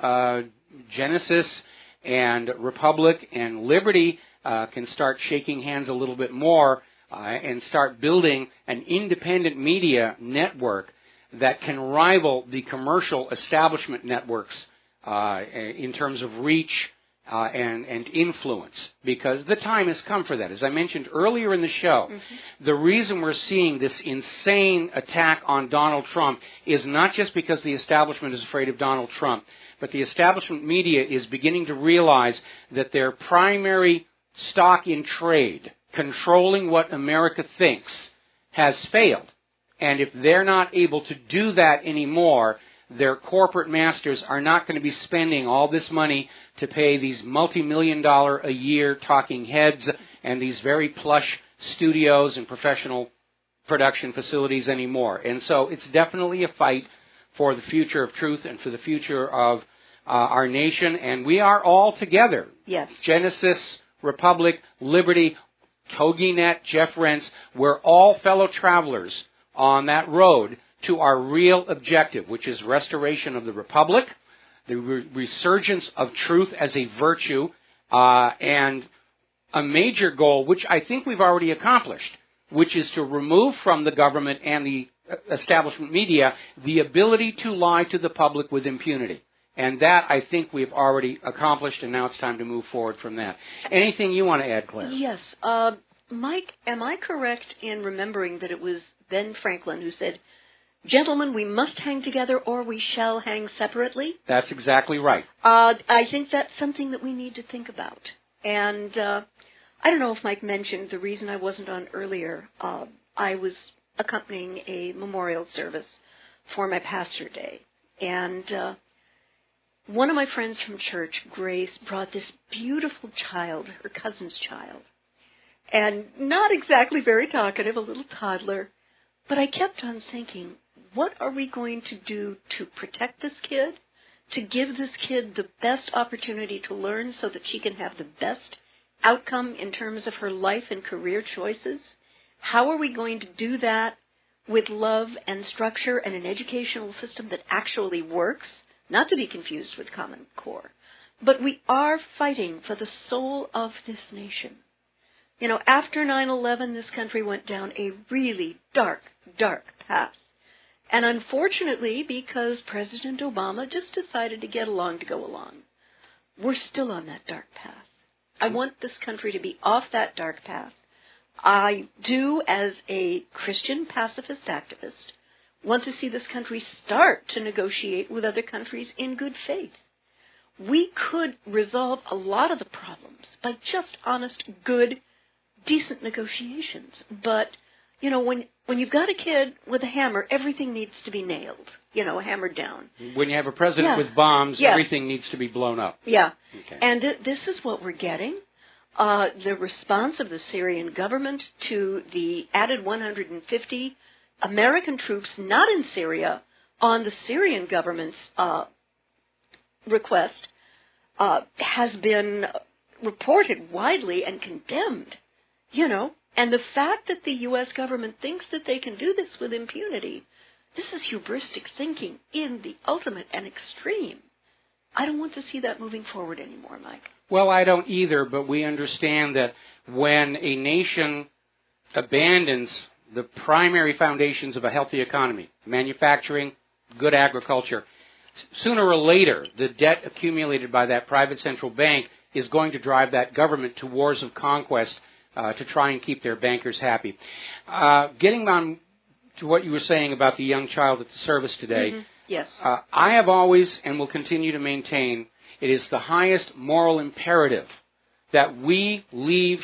B: Genesis and Republic and Liberty can start shaking hands a little bit more and start building an independent media network that can rival the commercial establishment networks in terms of reach and influence, because the time has come for that. As I mentioned earlier in the show, the reason we're seeing this insane attack on Donald Trump is not just because the establishment is afraid of Donald Trump, but the establishment media is beginning to realize that their primary stock in trade, controlling what America thinks, has failed. And if they're not able to do that anymore, their corporate masters are not going to be spending all this money to pay these multi-million-dollar-a-year talking heads and these very plush studios and professional production facilities anymore. And so it's definitely a fight for the future of truth and for the future of our nation. And we are all together.
G: Yes.
B: Genesis, Republic, Liberty, TogiNet, Jeff Rentz, we're all fellow travelers on that road to our real objective, which is restoration of the Republic, the resurgence of truth as a virtue, and a major goal, which I think we've already accomplished, which is to remove from the government and the establishment media the ability to lie to the public with impunity. And that, I think, we've already accomplished, and now it's time to move forward from that. Anything you want to add, Claire?
G: Yes. Mike, am I correct in remembering that it was Ben Franklin who said, "Gentlemen, we must hang together or we shall hang separately"?
B: That's exactly right.
G: I think that's something that we need to think about. And I don't know if Mike mentioned the reason I wasn't on earlier. I was accompanying a memorial service for my pastor day. And one of my friends from church, Grace, brought this beautiful child, her cousin's child. And not exactly very talkative, a little toddler. But I kept on thinking, what are we going to do to protect this kid, to give this kid the best opportunity to learn so that she can have the best outcome in terms of her life and career choices? How are we going to do that with love and structure and an educational system that actually works, not to be confused with Common Core? But we are fighting for the soul of this nation. You know, after 9/11, this country went down a really dark, dark path. And unfortunately, because President Obama just decided to get along to go along, we're still on that dark path. I want this country to be off that dark path. I do, as a Christian pacifist activist, want to see this country start to negotiate with other countries in good faith. We could resolve a lot of the problems by just honest, good decent negotiations. But, you know, when you've got a kid with a hammer, everything needs to be nailed, you know, hammered down.
B: When you have a president with bombs, everything needs to be blown up.
G: Yeah.
B: Okay.
G: And this is what we're getting. The response of the Syrian government to the added 150 American troops not in Syria on the Syrian government's request has been reported widely and condemned, you know. And the fact that the U.S. government thinks that they can do this with impunity, this is hubristic thinking in the ultimate and extreme. I don't want to see that moving forward anymore, Mike.
B: Well, I don't either, but we understand that when a nation abandons the primary foundations of a healthy economy, manufacturing, good agriculture, sooner or later the debt accumulated by that private central bank is going to drive that government to wars of conquest to try and keep their bankers happy. Getting on to what you were saying about the young child at the service today,
G: yes,
B: I have always and will continue to maintain it is the highest moral imperative that we leave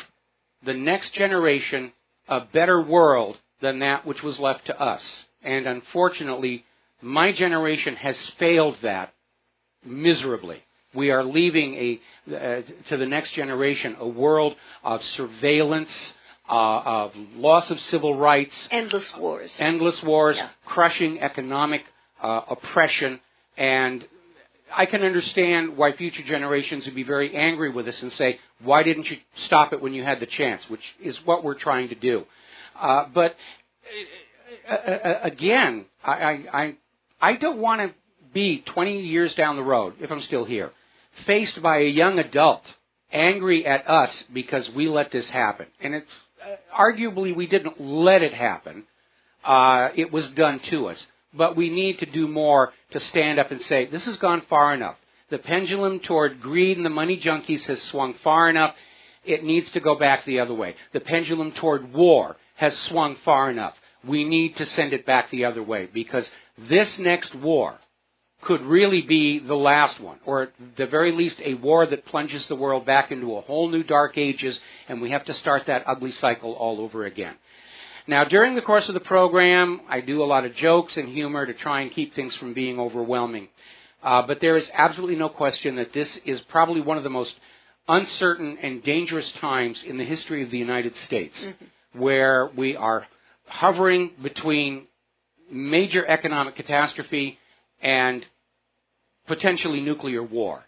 B: the next generation a better world than that which was left to us. And unfortunately, my generation has failed that miserably. We are leaving to the next generation a world of surveillance, of loss of civil rights.
G: Endless wars.
B: Yeah. Crushing economic oppression. And I can understand why future generations would be very angry with us and say, why didn't you stop it when you had the chance, which is what we're trying to do. But again, I don't want to be 20 years down the road, if I'm still here, faced by a young adult angry at us because we let this happen. And it's arguably we didn't let it happen. It was done to us. But we need to do more to stand up and say, this has gone far enough. The pendulum toward greed and the money junkies has swung far enough. It needs to go back the other way. The pendulum toward war has swung far enough. We need to send it back the other way, because this next war could really be the last one, or at the very least a war that plunges the world back into a whole new dark ages, and we have to start that ugly cycle all over again. Now, during the course of the program, I do a lot of jokes and humor to try and keep things from being overwhelming. But there is absolutely no question that this is probably one of the most uncertain and dangerous times in the history of the United States, where we are hovering between major economic catastrophe and potentially nuclear war.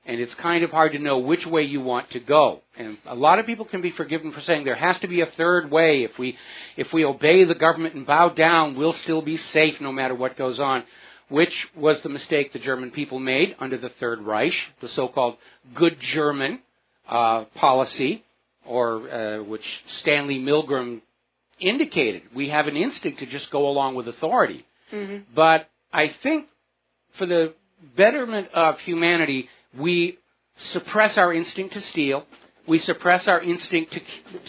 B: And it's kind of hard to know which way you want to go. And a lot of people can be forgiven for saying there has to be a third way. If we obey the government and bow down, we'll still be safe no matter what goes on, which was the mistake the German people made under the Third Reich, the so-called good German policy, or which Stanley Milgram indicated. We have an instinct to just go along with authority. But I think for the betterment of humanity, we suppress our instinct to steal, we suppress our instinct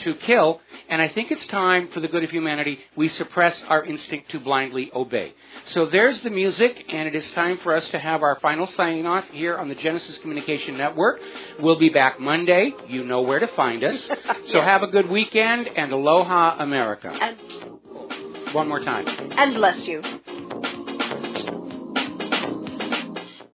B: to kill, and I think it's time, for the good of humanity, we suppress our instinct to blindly obey. So there's the music, and it is time for us to have our final sign-off here on the Genesis Communication Network. We'll be back Monday. You know where to find us. So have a good weekend, and aloha, America.
G: And
B: one more time.
G: And bless you.